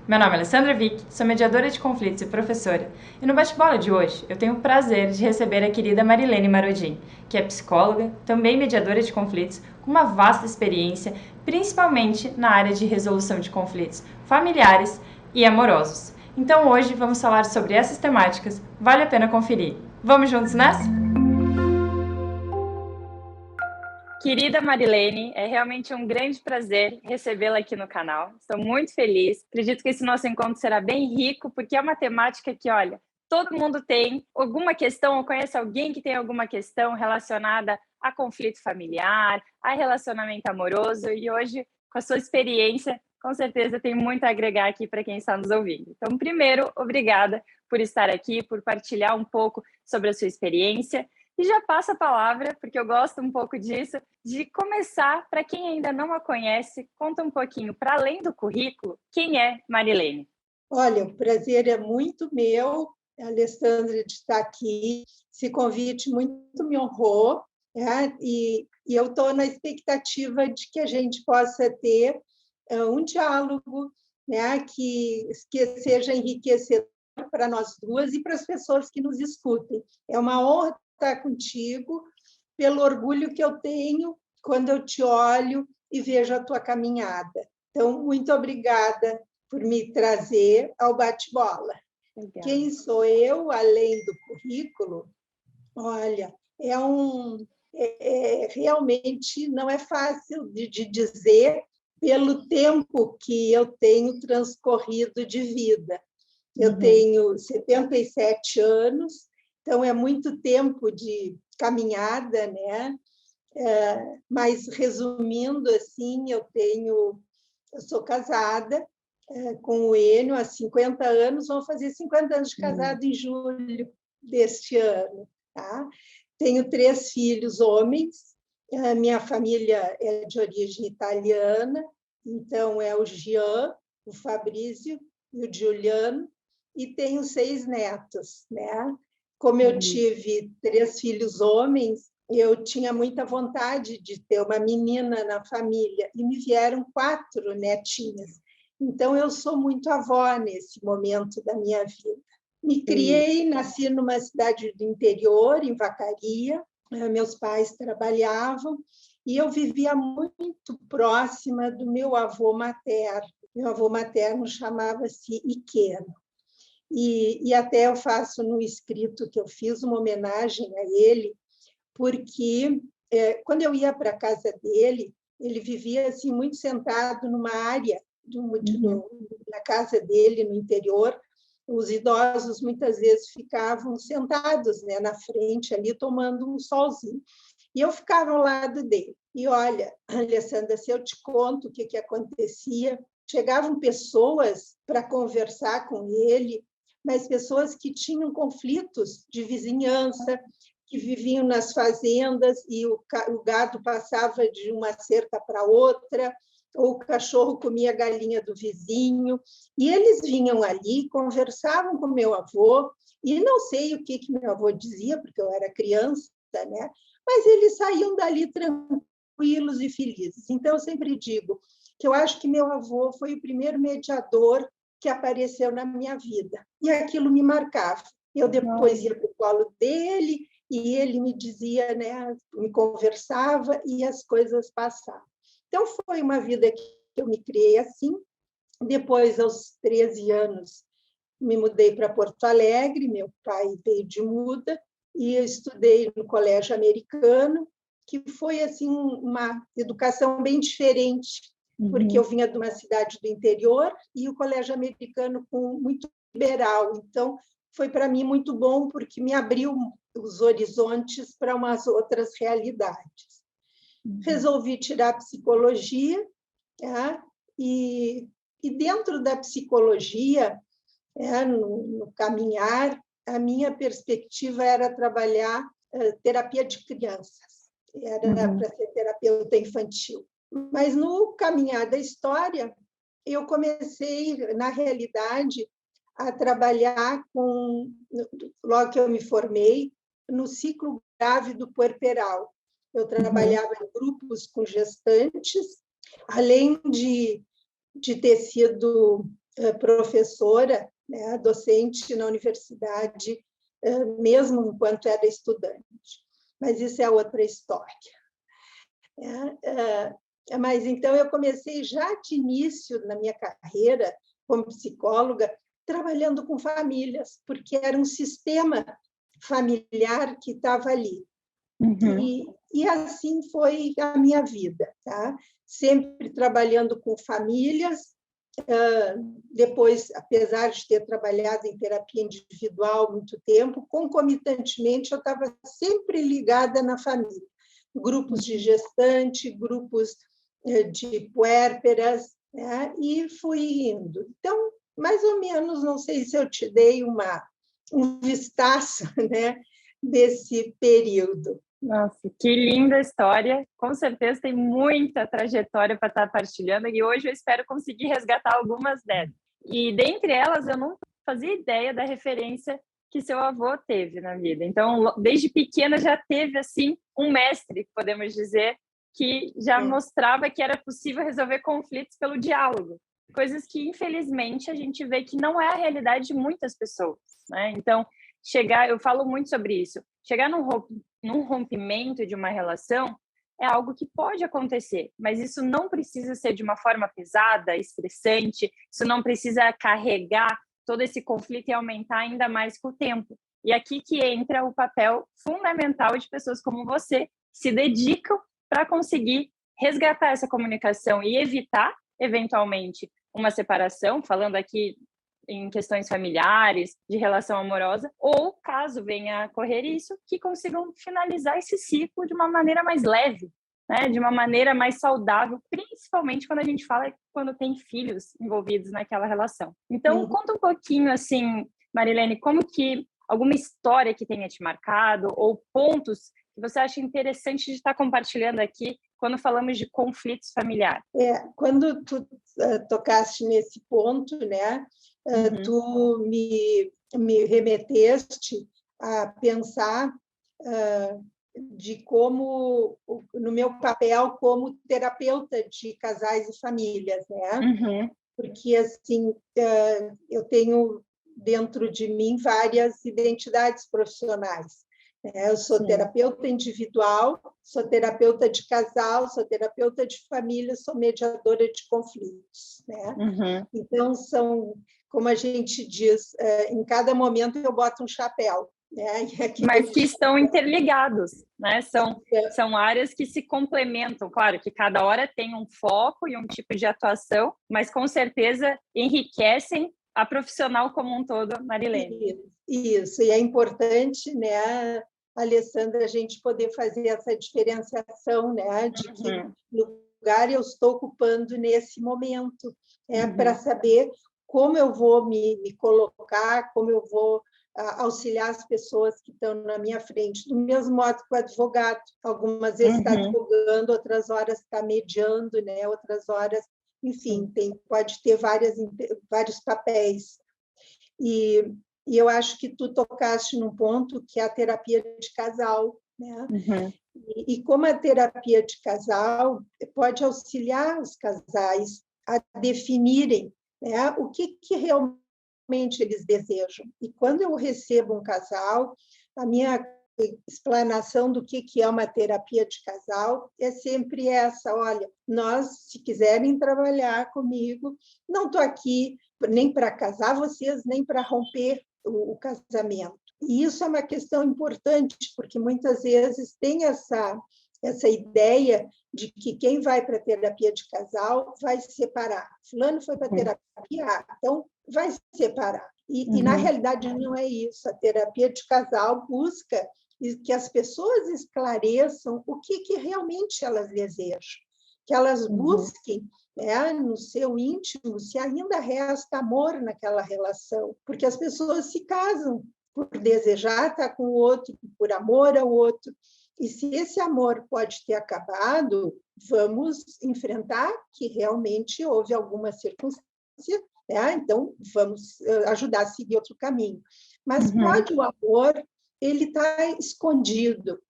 Meu nome é Alessandra Vick, sou mediadora de conflitos e professora, e no bate-bola de hoje eu tenho o prazer de receber a querida Marilene Marodin, que é psicóloga, também mediadora de conflitos, com uma vasta experiência, principalmente na área de resolução de conflitos familiares e amorosos. Então hoje vamos falar sobre essas temáticas, vale a pena conferir. Vamos juntos nessa? Querida Marilene, é realmente um grande prazer recebê-la aqui no canal. Estou muito feliz. Acredito que esse nosso encontro será bem rico, porque é uma temática que, olha, todo mundo tem alguma questão ou conhece alguém que tem alguma questão relacionada a conflito familiar, a relacionamento amoroso, e hoje, com a sua experiência, com certeza tem muito a agregar aqui para quem está nos ouvindo. Então, primeiro, obrigada por estar aqui, por partilhar um pouco sobre a sua experiência. E já passo a palavra, porque eu gosto um pouco disso, de começar, para quem ainda não a conhece, conta um pouquinho, para além do currículo, quem é Marilene? Olha, o prazer é muito meu, Alessandra, de estar aqui. Esse convite muito me honrou, e eu estou na expectativa de que a gente possa ter um diálogo, que seja enriquecedor para nós duas e para as pessoas que nos escutem. É uma honra estar contigo, pelo orgulho que eu tenho quando eu te olho e vejo a tua caminhada. Então, muito obrigada por me trazer ao bate-bola. Quem sou eu, além do currículo? Olha, realmente não é fácil de dizer pelo tempo que eu tenho transcorrido de vida. Eu tenho 77 anos, então é muito tempo de caminhada, né? Mas, resumindo, assim, eu sou casada com o Enio há 50 anos, vão fazer 50 anos de casado em julho deste ano. Tá? Tenho 3 filhos homens, a minha família é de origem italiana, então é o Gian, o Fabrício e o Giuliano, e tenho 6 netos. Né? Como eu tive 3 filhos homens, eu tinha muita vontade de ter uma menina na família, e me vieram 4 netinhas. Então, eu sou muito avó nesse momento da minha vida. Me criei, nasci numa cidade do interior, em Vacaria, meus pais trabalhavam, e eu vivia muito próxima do meu avô materno. Meu avô materno chamava-se Iqueno. E até eu faço no escrito que eu fiz uma homenagem a ele, porque quando eu ia para a casa dele, ele vivia assim muito sentado numa área na casa dele, no interior. Os idosos muitas vezes ficavam sentados, né, na frente ali, tomando um solzinho. E eu ficava ao lado dele. E olha, Alessandra, se eu te conto o que acontecia, chegavam pessoas para conversar com ele, mas pessoas que tinham conflitos de vizinhança, que viviam nas fazendas e o gado passava de uma cerca para outra, ou o cachorro comia a galinha do vizinho, e eles vinham ali, conversavam com meu avô, e não sei o que meu avô dizia, porque eu era criança, né? Mas eles saíam dali tranquilos e felizes. Então, eu sempre digo que eu acho que meu avô foi o primeiro mediador que apareceu na minha vida, e aquilo me marcava. Eu depois ia para o colo dele, e ele me dizia, né, me conversava, e as coisas passavam. Então, foi uma vida que eu me criei assim. Depois, aos 13 anos, me mudei para Porto Alegre, meu pai veio de muda, e eu estudei no colégio americano, que foi assim uma educação bem diferente, porque eu vinha de uma cidade do interior e o colégio americano muito liberal. Então, foi para mim muito bom, porque me abriu os horizontes para umas outras realidades. Resolvi tirar psicologia, tá? E dentro da psicologia, no caminhar, a minha perspectiva era trabalhar terapia de crianças, era para ser terapeuta infantil. Mas no caminhar da história, eu comecei, na realidade, a trabalhar logo que eu me formei, no ciclo grávido puerperal. Eu trabalhava em grupos com gestantes, além de ter sido professora, né, docente na universidade, mesmo enquanto era estudante. Mas isso é outra história. Mas então eu comecei já de início na minha carreira como psicóloga, trabalhando com famílias, porque era um sistema familiar que estava ali. E assim foi a minha vida, tá? Sempre trabalhando com famílias. Depois, apesar de ter trabalhado em terapia individual muito tempo, concomitantemente eu estava sempre ligada na família. Grupos de gestante, grupos de puérperas, né? E fui indo. Então, mais ou menos, não sei se eu te dei um vistaço, né, desse período. Nossa, que linda história. Com certeza tem muita trajetória para estar partilhando e hoje eu espero conseguir resgatar algumas delas. E dentre elas, eu não fazia ideia da referência que seu avô teve na vida. Então, desde pequena já teve assim um mestre, podemos dizer, que já mostrava que era possível resolver conflitos pelo diálogo. Coisas que, infelizmente, a gente vê que não é a realidade de muitas pessoas, né? Então, eu falo muito sobre isso. Chegar num rompimento de uma relação é algo que pode acontecer, mas isso não precisa ser de uma forma pesada, estressante, isso não precisa carregar todo esse conflito e aumentar ainda mais com o tempo. E aqui que entra o papel fundamental de pessoas como você, que se dedicam para conseguir resgatar essa comunicação e evitar, eventualmente, uma separação, falando aqui em questões familiares, de relação amorosa, ou, caso venha a ocorrer isso, que consigam finalizar esse ciclo de uma maneira mais leve, né? De uma maneira mais saudável, principalmente quando a gente fala quando tem filhos envolvidos naquela relação. Então, conta um pouquinho, assim, Marilene, como que alguma história que tenha te marcado ou pontos que você acha interessante de estar compartilhando aqui quando falamos de conflitos familiares. Quando tu tocaste nesse ponto, né, tu me remeteste a pensar de como, no meu papel como terapeuta de casais e famílias, né? Porque, assim, eu tenho dentro de mim várias identidades profissionais. Eu sou terapeuta individual, sou terapeuta de casal, sou terapeuta de família, sou mediadora de conflitos, né? Então, como a gente diz, em cada momento eu boto um chapéu, né? Mas que estão interligados, né? São áreas que se complementam. Claro que cada hora tem um foco e um tipo de atuação, mas com certeza enriquecem a profissional como um todo, Marilene. Isso, e é importante, né, Alessandra, a gente poder fazer essa diferenciação, né, de que lugar eu estou ocupando nesse momento, para saber como eu vou me colocar, como eu vou auxiliar as pessoas que estão na minha frente, do mesmo modo que o advogado, algumas vezes está advogando, outras horas está mediando, né, outras horas, enfim, pode ter vários papéis. E eu acho que tu tocaste num ponto que é a terapia de casal, né? E como a terapia de casal pode auxiliar os casais a definirem, né, o que realmente eles desejam. E quando eu recebo um casal, a minha explanação do que é uma terapia de casal é sempre essa: olha, nós, se quiserem trabalhar comigo, não estou aqui nem para casar vocês, nem para romper o casamento. E isso é uma questão importante, porque muitas vezes tem essa ideia de que quem vai para a terapia de casal vai se separar. Fulano foi para a terapia, então vai se separar. E, na realidade, não é isso. A terapia de casal busca que as pessoas esclareçam o que realmente elas desejam, que elas busquem, né, no seu íntimo, se ainda resta amor naquela relação, porque as pessoas se casam por desejar estar com o outro, por amor ao outro, e se esse amor pode ter acabado, vamos enfrentar que realmente houve alguma circunstância, né? Então vamos ajudar a seguir outro caminho. Mas pode o amor, ele está escondido,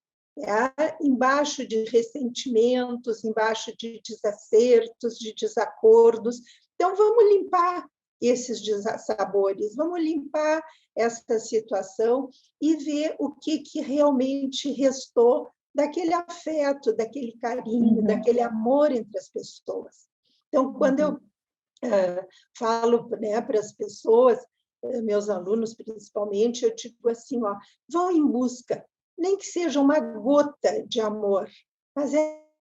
embaixo de ressentimentos, embaixo de desacertos, de desacordos. Então, vamos limpar, esses dissabores, vamos limpar essa situação e ver o que realmente restou daquele afeto, daquele carinho, daquele amor entre as pessoas. Então, quando eu falo, né, para as pessoas, meus alunos principalmente, eu digo assim, ó, vão em busca, nem que seja uma gota de amor, mas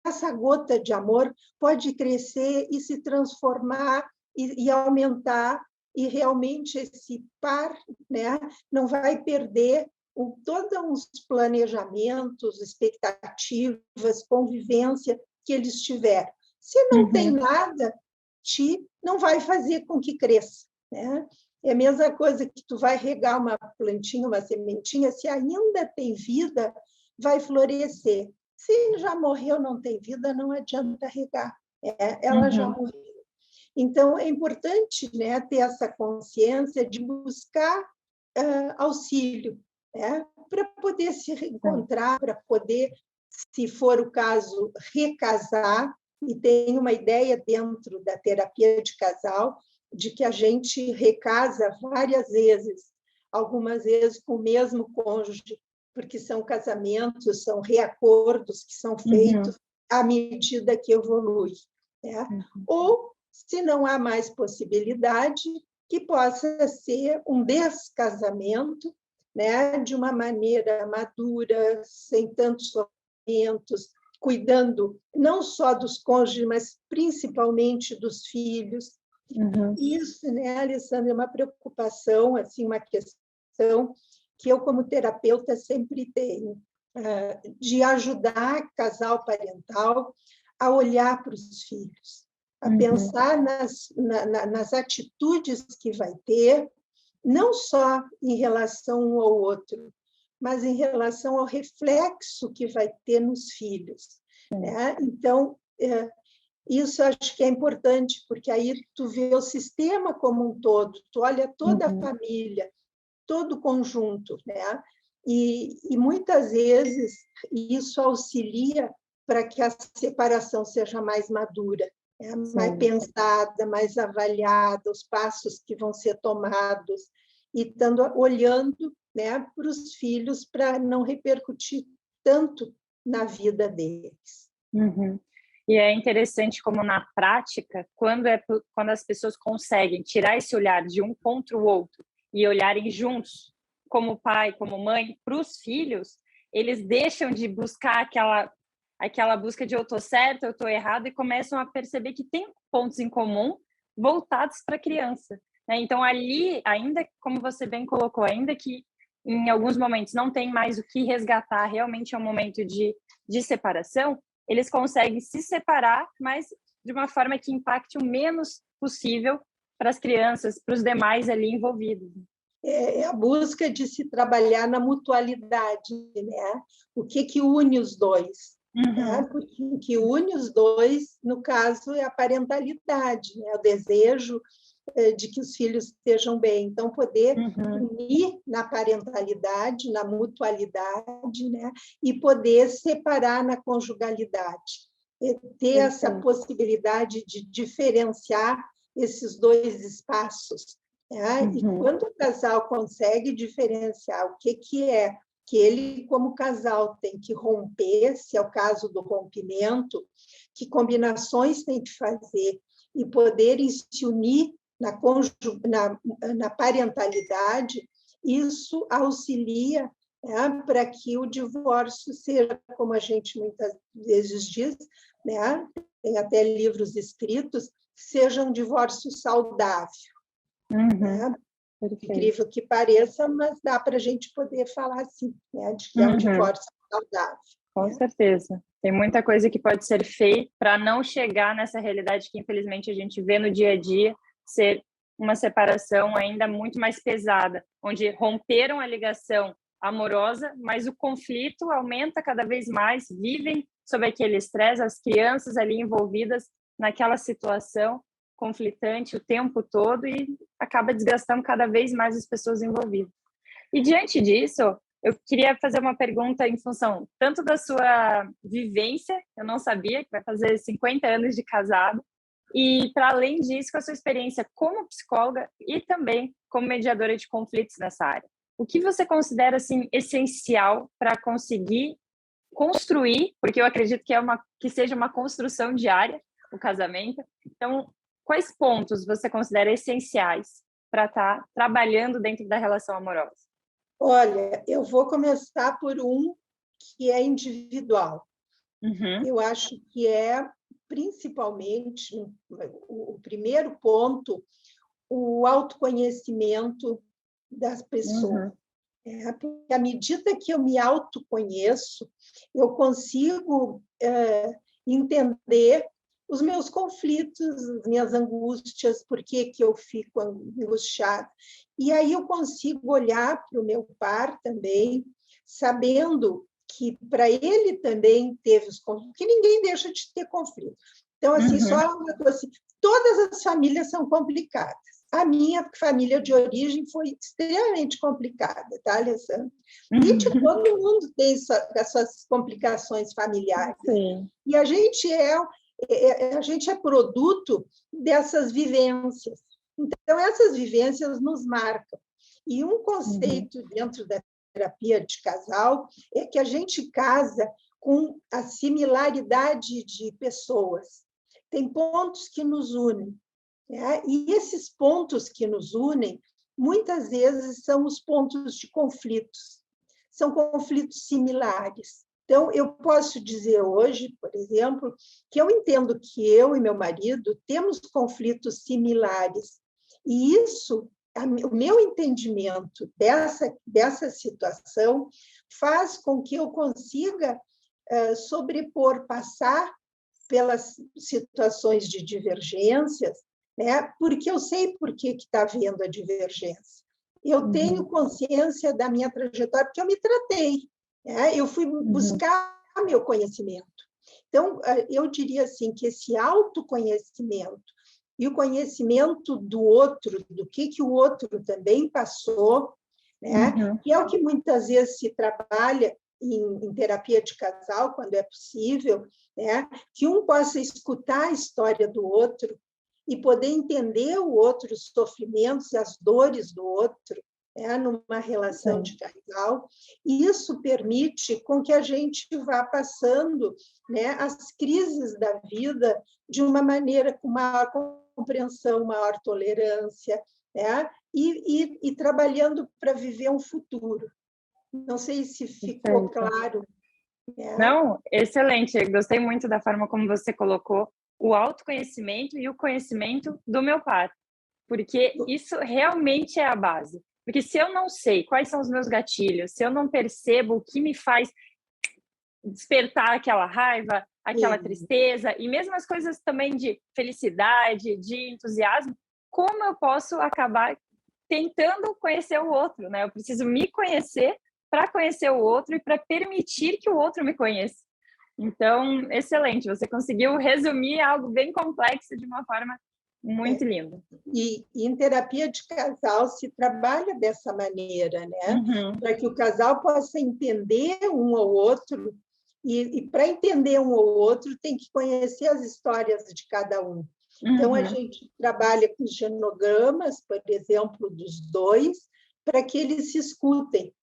essa gota de amor pode crescer e se transformar e aumentar, e realmente esse par, né, não vai perder todos os planejamentos, expectativas, convivência que eles tiveram. Se não tem nada, não vai fazer com que cresça, né? É a mesma coisa que tu vai regar uma plantinha, uma sementinha, se ainda tem vida, vai florescer. Se já morreu, não tem vida, não adianta regar. Ela já morreu. Então, é importante, né, ter essa consciência de buscar auxílio, né, para poder se reencontrar, para poder, se for o caso, recasar. E tem uma ideia dentro da terapia de casal de que a gente recasa várias vezes, algumas vezes com o mesmo cônjuge, porque são casamentos, são reacordos que são feitos à medida que evolui, né? Ou, se não há mais possibilidade, que possa ser um descasamento, né? De uma maneira madura, sem tantos sofrimentos, cuidando não só dos cônjuges, mas principalmente dos filhos. Isso, né, Alessandra, é uma preocupação, assim, uma questão que eu, como terapeuta, sempre tenho, de ajudar casal parental a olhar para os filhos, a pensar nas atitudes que vai ter, não só em relação um ao outro, mas em relação ao reflexo que vai ter nos filhos, né? Então, isso acho que é importante, porque aí tu vê o sistema como um todo, tu olha toda a família, todo o conjunto, né? E muitas vezes isso auxilia para que a separação seja mais madura, né? Mais pensada, mais avaliada, os passos que vão ser tomados, e estando olhando, né, para os filhos para não repercutir tanto na vida deles. E é interessante como, na prática, quando as pessoas conseguem tirar esse olhar de um contra o outro e olharem juntos, como pai, como mãe, para os filhos, eles deixam de buscar aquela busca de eu estou certo, eu estou errado, e começam a perceber que tem pontos em comum voltados para a criança, né? Então, ali, ainda como você bem colocou, ainda que em alguns momentos não tem mais o que resgatar, realmente é um momento de separação, eles conseguem se separar, mas de uma forma que impacte o menos possível para as crianças, para os demais ali envolvidos. É a busca de se trabalhar na mutualidade, né? O que une os dois? O que une os dois, no caso, é a parentalidade, né? O desejo de que os filhos estejam bem. Então, poder unir na parentalidade, na mutualidade, né? E poder separar na conjugalidade. Ter essa possibilidade de diferenciar esses dois espaços. E quando o casal consegue diferenciar o que é que ele, como casal, tem que romper, se é o caso do rompimento, que combinações tem que fazer, e poderem se unir na parentalidade, isso auxilia, né, para que o divórcio seja, como a gente muitas vezes diz, né, tem até livros escritos, seja um divórcio saudável. Né? Incrível que pareça, mas dá para a gente poder falar assim, né, de que é um divórcio saudável. Com certeza. Tem muita coisa que pode ser feita para não chegar nessa realidade que, infelizmente, a gente vê no dia a dia, ser uma separação ainda muito mais pesada, onde romperam a ligação amorosa, mas o conflito aumenta cada vez mais, vivem sob aquele estresse, as crianças ali envolvidas naquela situação conflitante o tempo todo, e acaba desgastando cada vez mais as pessoas envolvidas. E diante disso, eu queria fazer uma pergunta em função tanto da sua vivência, eu não sabia que vai fazer 50 anos de casado, E, para além disso, com a sua experiência como psicóloga e também como mediadora de conflitos nessa área, o que você considera assim essencial para conseguir construir, porque eu acredito que seja uma construção diária o casamento. Então, quais pontos você considera essenciais para estar trabalhando dentro da relação amorosa? Olha, eu vou começar por um que é individual. Uhum. Eu acho que é, principalmente, o primeiro ponto, o autoconhecimento das pessoas. Uhum. Porque à medida que eu me autoconheço, eu consigo entender os meus conflitos, as minhas angústias, por que eu fico angustiada. E aí eu consigo olhar para o meu par também, sabendo que para ele também teve os conflitos, que ninguém deixa de ter conflito. Então, assim, só uma coisa assim, todas as famílias são complicadas. A minha família de origem foi extremamente complicada, tá, Alessandra? E de todo mundo tem essas complicações familiares. Sim. E a gente é produto dessas vivências. Então, essas vivências nos marcam. E um conceito dentro da terapia de casal é que a gente casa com a similaridade de pessoas. Tem pontos que nos unem. E esses pontos que nos unem, muitas vezes, são os pontos de conflitos. São conflitos similares. Então, eu posso dizer hoje, por exemplo, que eu entendo que eu e meu marido temos conflitos similares. E isso, o meu entendimento dessa situação faz com que eu consiga sobrepor, passar pelas situações de divergências, porque eu sei por que está havendo a divergência. Eu tenho consciência da minha trajetória, porque eu me tratei. Eu fui buscar meu conhecimento. Então, eu diria assim que esse autoconhecimento e o conhecimento do outro, do que o outro também passou, que é o que muitas vezes se trabalha em terapia de casal, quando é possível, que um possa escutar a história do outro e poder entender o outro, os sofrimentos e as dores do outro, numa relação de casal. E isso permite com que a gente vá passando as crises da vida de uma maneira com maior compreensão, maior tolerância, e trabalhando para viver um futuro. Não sei se ficou claro. Não, excelente. Gostei muito da forma como você colocou o autoconhecimento e o conhecimento do meu par, porque isso realmente é a base. Porque se eu não sei quais são os meus gatilhos, se eu não percebo o que me faz despertar aquela raiva, aquela tristeza, e mesmo as coisas também de felicidade, de entusiasmo, como eu posso acabar tentando conhecer o outro, né? Eu preciso me conhecer para conhecer o outro e para permitir que o outro me conheça. Então, excelente, você conseguiu resumir algo bem complexo de uma forma muito linda. E em terapia de casal se trabalha dessa maneira, para que o casal possa entender um ao outro, e para entender um ao outro tem que conhecer as histórias de cada um. Então, a gente trabalha com os genogramas, por exemplo, dos dois, para que eles se escutem,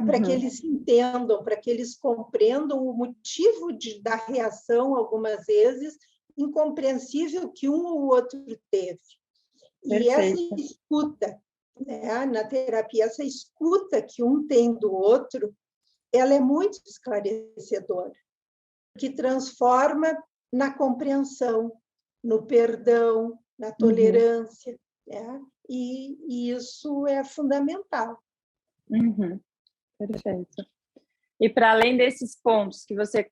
para que eles se entendam, para que eles compreendam o motivo da reação, algumas vezes, incompreensível que um ou outro teve. E essa escuta, na terapia, essa escuta que um tem do outro, ela é muito esclarecedora, que transforma na compreensão, no perdão, na tolerância, e isso é fundamental. Perfeito. E para além desses pontos que você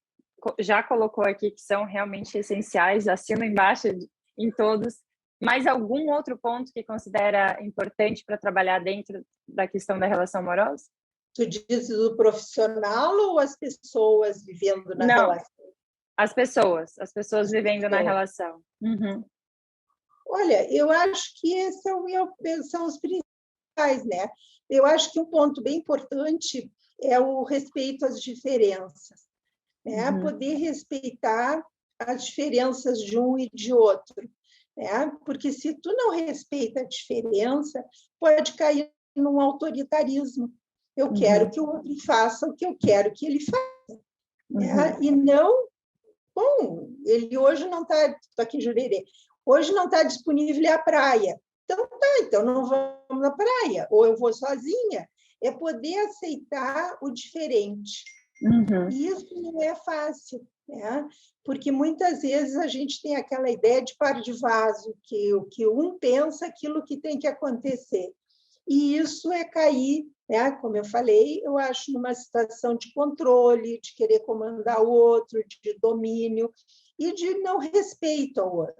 já colocou aqui, que são realmente essenciais, assino embaixo em todos, mais algum outro ponto que considera importante para trabalhar dentro da questão da relação amorosa? Tu dizes o profissional ou as pessoas vivendo na relação? As pessoas vivendo na relação. Olha, eu acho que esses são os principais, né? Eu acho que um ponto bem importante é o respeito às diferenças, poder respeitar as diferenças de um e de outro. né? Porque se tu não respeita a diferença, pode cair num autoritarismo. Eu quero que o outro faça o que eu quero que ele faça, né? E não, bom, ele hoje não está, estou aqui em Jurerê, hoje não está disponível à praia. Então tá, então não vamos na praia, ou eu vou sozinha. É poder aceitar o diferente. E isso não é fácil, né? Porque muitas vezes a gente tem aquela ideia de par de vaso, que o que um pensa, aquilo que tem que acontecer. E isso é cair, né? Como eu falei, eu acho numa situação de controle, de querer comandar o outro, de domínio e de não respeito ao outro.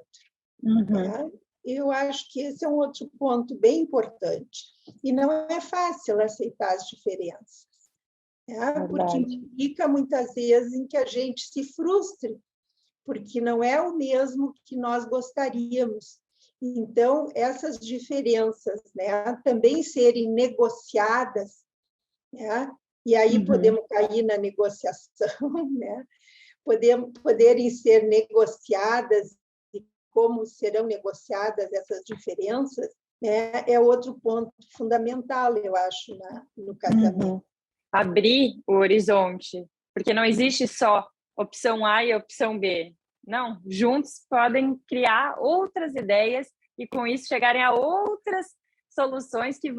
Né? Eu acho que esse é um outro ponto bem importante. E não é fácil aceitar as diferenças, né? Porque implica muitas vezes em que a gente se frustre, porque não é o mesmo que nós gostaríamos. Então, essas diferenças, né, também serem negociadas, né, e aí podemos cair na negociação, né, poderem ser negociadas, e como serão negociadas essas diferenças, né, é outro ponto fundamental, eu acho, no casamento. Abrir o horizonte, porque não existe só opção A e opção B. Não, juntos podem criar outras ideias e com isso chegarem a outras soluções que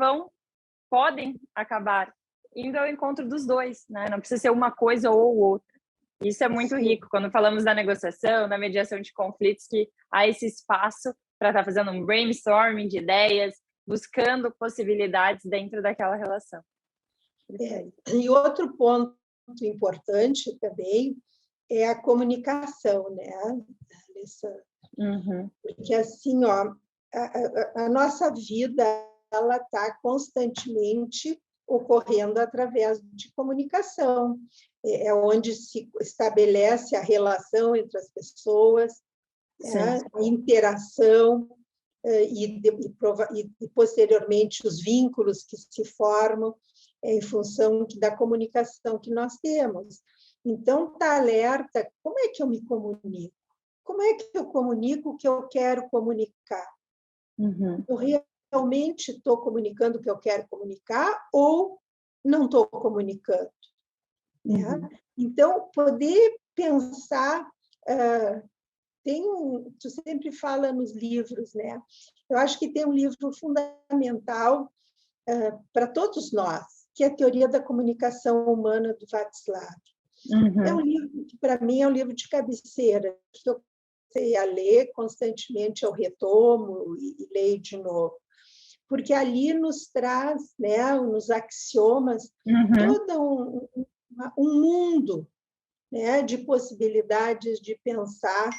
podem acabar indo ao encontro dos dois, né? Não precisa ser uma coisa ou outra. Isso é muito rico quando falamos da negociação, da mediação de conflitos, que há esse espaço para estar fazendo um brainstorming de ideias, buscando possibilidades dentro daquela relação. E outro ponto importante também é a comunicação, né, Alessandra? Porque assim, ó, a nossa vida ela está constantemente ocorrendo através de comunicação. É onde se estabelece a relação entre as pessoas, né, a interação e posteriormente os vínculos que se formam em função da comunicação que nós temos. Então, está alerta, como é que eu me comunico? Como é que eu comunico o que eu quero comunicar? Eu realmente estou comunicando o que eu quero comunicar ou não estou comunicando? Né? Então, poder pensar... tu sempre fala nos livros, né? Eu acho que tem um livro fundamental para todos nós, que é a Teoria da Comunicação Humana, do Václav. É um livro que, para mim, é um livro de cabeceira, que eu comecei a ler constantemente, eu retomo e leio de novo, porque ali nos traz, né, nos axiomas, todo um mundo, né, de possibilidades de pensar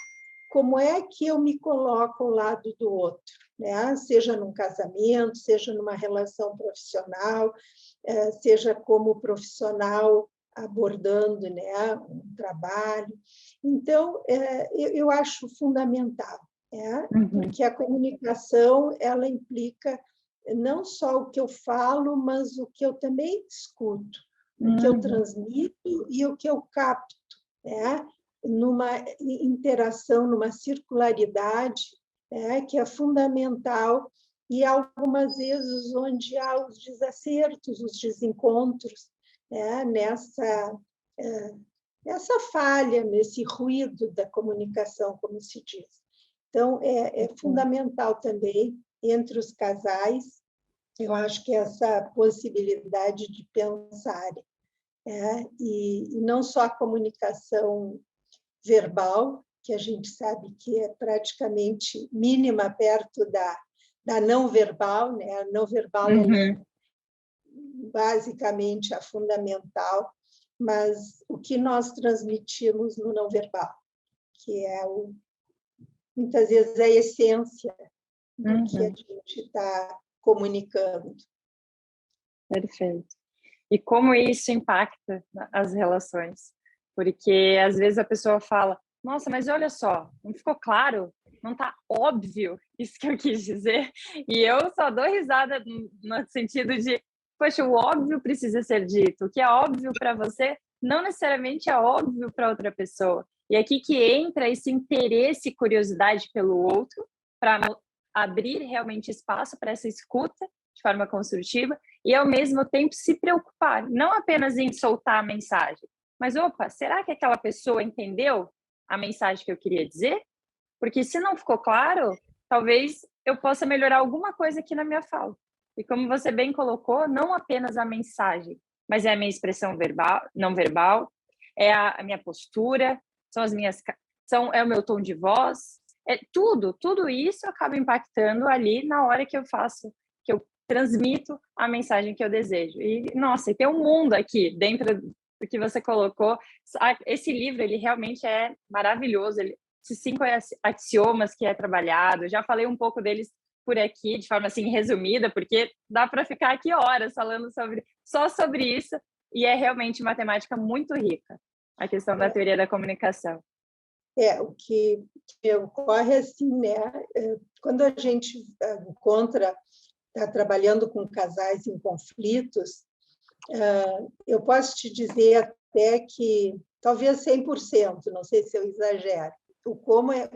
como é que eu me coloco ao lado do outro, né? Seja num casamento, seja numa relação profissional, seja como profissional abordando, né, um trabalho. Então, eu acho fundamental, né? Porque a comunicação ela implica não só o que eu falo, mas o que eu também escuto, o que eu transmito e o que eu capto, né? Numa interação, numa circularidade, né, que é fundamental, e algumas vezes onde há os desacertos, os desencontros, né, nessa falha, nesse ruído da comunicação, como se diz. Então, é fundamental também, entre os casais, eu acho que essa possibilidade de pensar, e não só a comunicação verbal, que a gente sabe que é praticamente mínima perto da não verbal, né? A não verbal é basicamente a fundamental, mas o que nós transmitimos no não verbal, que é muitas vezes a essência do que a gente está comunicando. Perfeito. E como isso impacta as relações? Porque às vezes a pessoa fala, nossa, mas olha só, não ficou claro? Não está óbvio isso que eu quis dizer? E eu só dou risada no sentido de, poxa, o óbvio precisa ser dito. O que é óbvio para você não necessariamente é óbvio para outra pessoa. E aqui que entra esse interesse e curiosidade pelo outro, para abrir realmente espaço para essa escuta de forma construtiva e, ao mesmo tempo, se preocupar, não apenas em soltar a mensagem, mas, opa, será que aquela pessoa entendeu a mensagem que eu queria dizer? Porque se não ficou claro, talvez eu possa melhorar alguma coisa aqui na minha fala. E como você bem colocou, não apenas a mensagem, mas é a minha expressão verbal, não verbal, é a minha postura, são as minhas, é o meu tom de voz, é tudo isso acaba impactando ali na hora que eu faço, que eu transmito a mensagem que eu desejo. E, nossa, tem um mundo aqui dentro do que você colocou. Esse livro, ele realmente é maravilhoso, esses 5 axiomas que é trabalhado, já falei um pouco deles por aqui, de forma assim resumida, porque dá para ficar aqui horas falando só sobre isso, e é realmente matemática muito rica, a questão da teoria da comunicação. O que ocorre assim, né? Quando a gente está trabalhando com casais em conflitos, eu posso te dizer até que talvez 100%, não sei se eu exagero,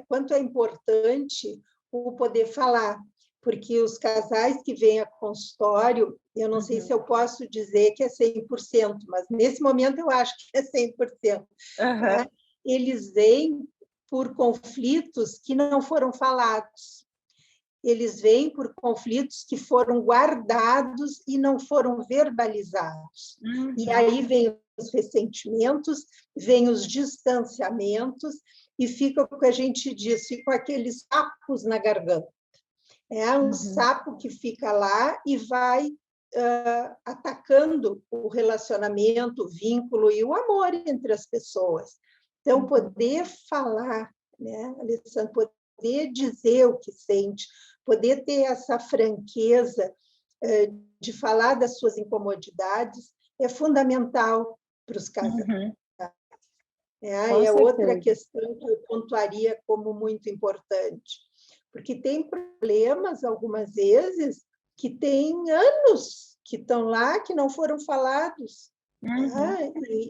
quanto é importante o poder falar, porque os casais que vêm a consultório, eu não sei se eu posso dizer que é 100%, mas nesse momento eu acho que é 100%. Tá? Eles vêm por conflitos que não foram falados. Eles vêm por conflitos que foram guardados e não foram verbalizados. E aí vêm os ressentimentos, vêm os distanciamentos, e fica o que a gente diz, fica aqueles sapos na garganta. É um sapo que fica lá e vai atacando o relacionamento, o vínculo e o amor entre as pessoas. Então, poder falar, né, Alessandra, poder dizer o que sente, poder ter essa franqueza de falar das suas incomodidades é fundamental para os casais. É outra questão que eu pontuaria como muito importante, porque tem problemas, algumas vezes, que têm anos que estão lá, que não foram falados.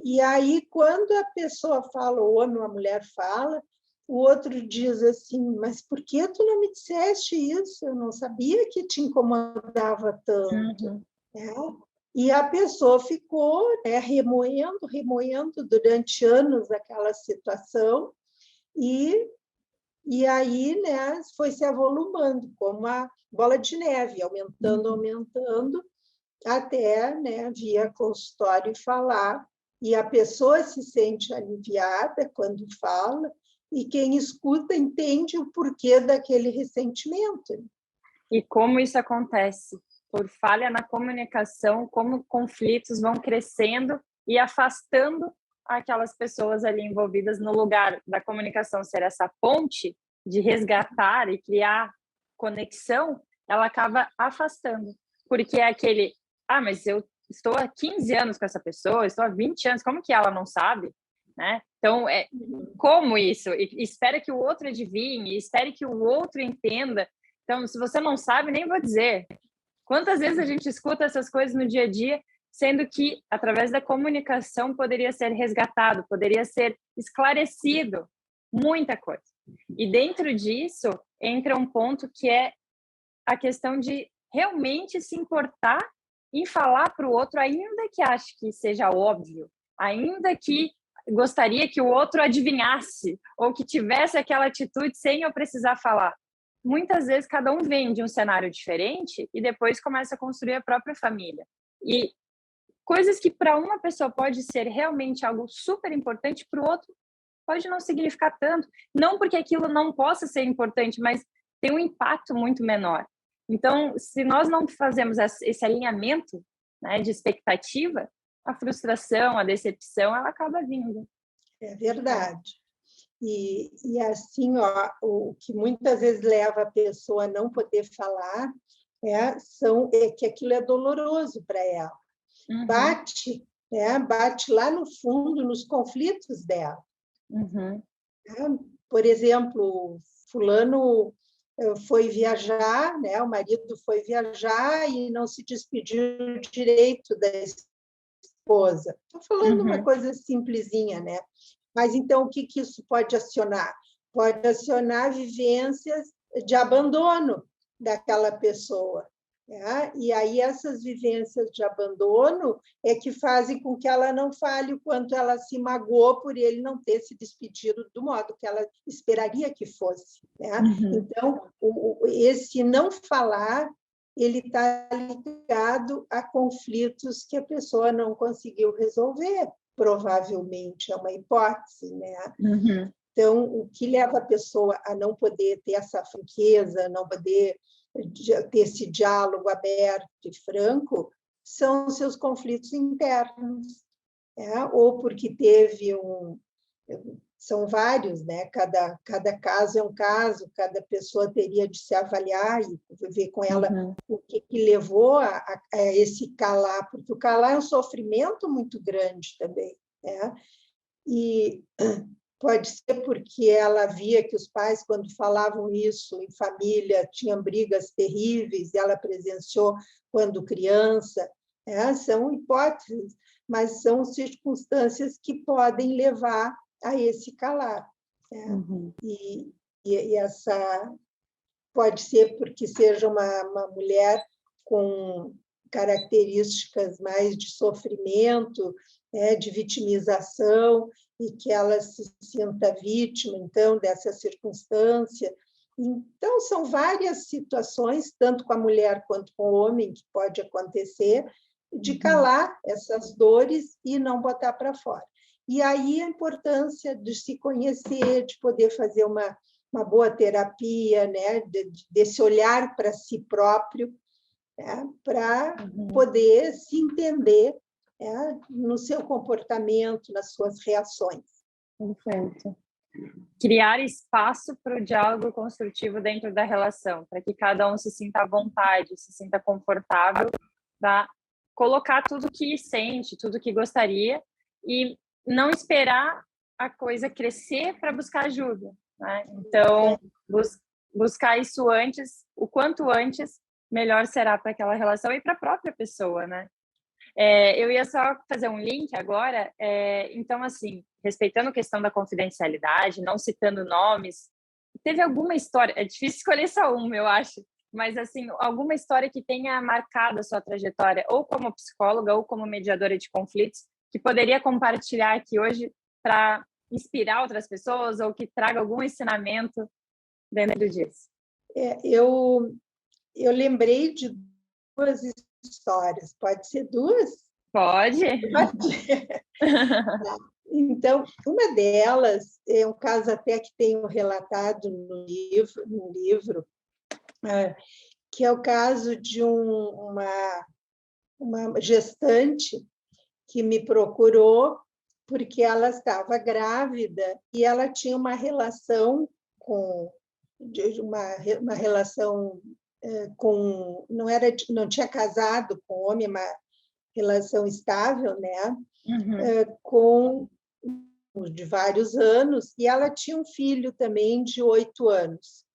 E aí, quando a pessoa fala, o homem ou a mulher fala, o outro diz assim, mas por que tu não me disseste isso? Eu não sabia que te incomodava tanto. E a pessoa ficou remoendo durante anos aquela situação, e aí, né, foi se avolumando, como a bola de neve, aumentando, até, né, vir a consultório falar, e a pessoa se sente aliviada quando fala, e quem escuta entende o porquê daquele ressentimento. E como isso acontece? Por falha na comunicação, como conflitos vão crescendo e afastando aquelas pessoas ali envolvidas, no lugar da comunicação ser essa ponte de resgatar e criar conexão, ela acaba afastando. Porque é aquele, mas eu estou há 15 anos com essa pessoa, estou há 20 anos, como que ela não sabe? Né? Então, como isso? E espera que o outro adivinhe, espere que o outro entenda. Então, se você não sabe, nem vou dizer. Quantas vezes a gente escuta essas coisas no dia a dia, sendo que, através da comunicação, poderia ser resgatado, poderia ser esclarecido muita coisa. E dentro disso, entra um ponto que é a questão de realmente se importar em falar para o outro, ainda que ache que seja óbvio, ainda que gostaria que o outro adivinhasse ou que tivesse aquela atitude sem eu precisar falar. Muitas vezes cada um vem de um cenário diferente e depois começa a construir a própria família. E coisas que para uma pessoa pode ser realmente algo super importante, para o outro pode não significar tanto. Não porque aquilo não possa ser importante, mas tem um impacto muito menor. Então, se nós não fazemos esse alinhamento, né, de expectativa, a frustração, a decepção, ela acaba vindo. É verdade. E assim, o que muitas vezes leva a pessoa a não poder falar é que aquilo é doloroso para ela. Bate lá no fundo, nos conflitos dela. Por exemplo, fulano foi viajar, né? O marido foi viajar e não se despediu direito da esposa. Estou falando uma coisa simplesinha, né? Mas, então, o que isso pode acionar? Pode acionar vivências de abandono daquela pessoa. Né? E aí essas vivências de abandono é que fazem com que ela não fale o quanto ela se magoou por ele não ter se despedido do modo que ela esperaria que fosse. Né? Então, esse não falar, ele está ligado a conflitos que a pessoa não conseguiu resolver, provavelmente, é uma hipótese, né? Então, o que leva a pessoa a não poder ter essa franqueza, não poder ter esse diálogo aberto e franco, são seus conflitos internos, né? Ou porque teve são vários, né? Cada caso é um caso, cada pessoa teria de se avaliar e ver com ela o que levou a esse calar, porque o calar é um sofrimento muito grande também, né? E pode ser porque ela via que os pais, quando falavam isso em família, tinham brigas terríveis, e ela presenciou quando criança, né? São hipóteses, mas são circunstâncias que podem levar a esse calar. Né? E essa pode ser porque seja uma mulher com características mais de sofrimento, né, de vitimização, e que ela se sinta vítima, então, dessa circunstância. Então, são várias situações, tanto com a mulher quanto com o homem, que pode acontecer, de calar essas dores e não botar para fora. E aí a importância de se conhecer, de poder fazer uma boa terapia, né? Desse olhar para si próprio, né? Para poder se entender, né? No seu comportamento, nas suas reações. Perfeito. Criar espaço para o diálogo construtivo dentro da relação, para que cada um se sinta à vontade, se sinta confortável para colocar tudo que sente, tudo que gostaria, e não esperar a coisa crescer para buscar ajuda, né? Então, buscar isso antes, o quanto antes, melhor será para aquela relação e para a própria pessoa, né? Eu ia só fazer um link agora. Então, assim, respeitando a questão da confidencialidade, não citando nomes, teve alguma história, é difícil escolher só uma, eu acho, mas, assim, alguma história que tenha marcado a sua trajetória, ou como psicóloga, ou como mediadora de conflitos, que poderia compartilhar aqui hoje para inspirar outras pessoas, ou que traga algum ensinamento dentro disso? Eu lembrei de duas histórias. Pode ser duas? Pode. Então, uma delas é um caso até que tenho relatado no livro, que é o caso de uma gestante que me procurou porque ela estava grávida e ela tinha uma relação uma relação não tinha casado com homem, uma relação estável, né? De vários anos, e ela tinha um filho também de 8 anos.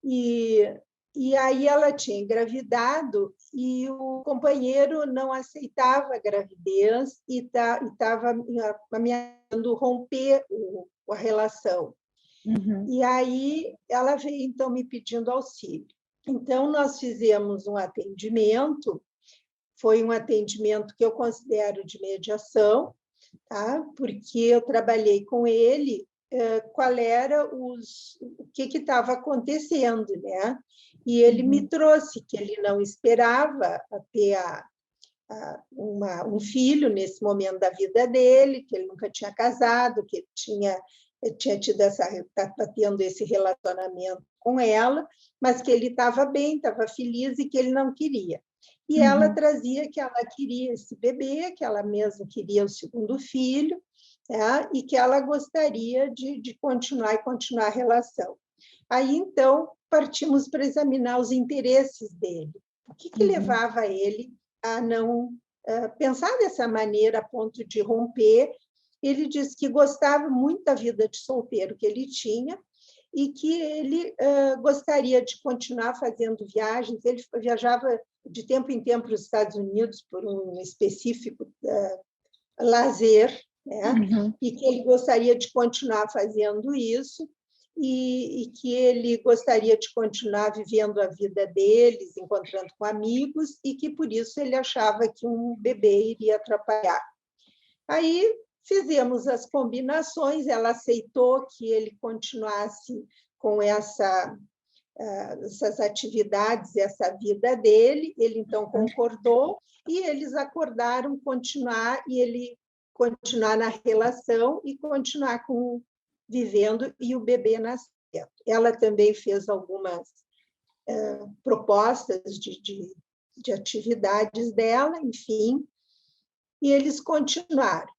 E aí ela tinha engravidado e o companheiro não aceitava a gravidez e estava ameaçando romper a relação. E aí ela veio, então, me pedindo auxílio. Então, nós fizemos um atendimento, foi um atendimento que eu considero de mediação, tá? Porque eu trabalhei com ele qual era o que estava acontecendo, né? E ele me trouxe que ele não esperava ter um filho nesse momento da vida dele, que ele nunca tinha casado, que ele tinha tido estava tendo esse relacionamento com ela, mas que ele estava bem, estava feliz e que ele não queria. E ela trazia que ela queria esse bebê, que ela mesma queria o segundo filho, tá? E que ela gostaria de continuar a relação. Aí, então, partimos para examinar os interesses dele. O que levava ele a não pensar dessa maneira a ponto de romper? Ele disse que gostava muito da vida de solteiro que ele tinha e que ele gostaria de continuar fazendo viagens. Ele viajava de tempo em tempo para os Estados Unidos por um específico lazer, né? E que ele gostaria de continuar fazendo isso e que ele gostaria de continuar vivendo a vida deles, encontrando com amigos, e que, por isso, ele achava que um bebê iria atrapalhar. Aí fizemos as combinações, ela aceitou que ele continuasse com essas atividades, essa vida dele, ele então concordou, e eles acordaram continuar, e ele continuar na relação e continuar vivendo, e o bebê nascendo. Ela também fez algumas propostas de atividades dela, enfim, e eles continuaram.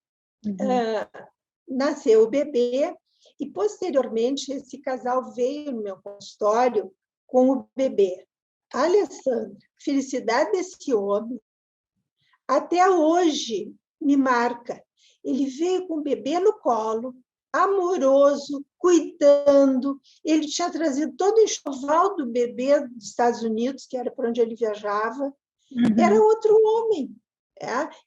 Nasceu o bebê, e, posteriormente, esse casal veio no meu consultório com o bebê. Alessandra, a felicidade desse homem, até hoje, me marca. Ele veio com o bebê no colo, amoroso, cuidando. Ele tinha trazido todo o enxoval do bebê dos Estados Unidos, que era para onde ele viajava. Era outro homem.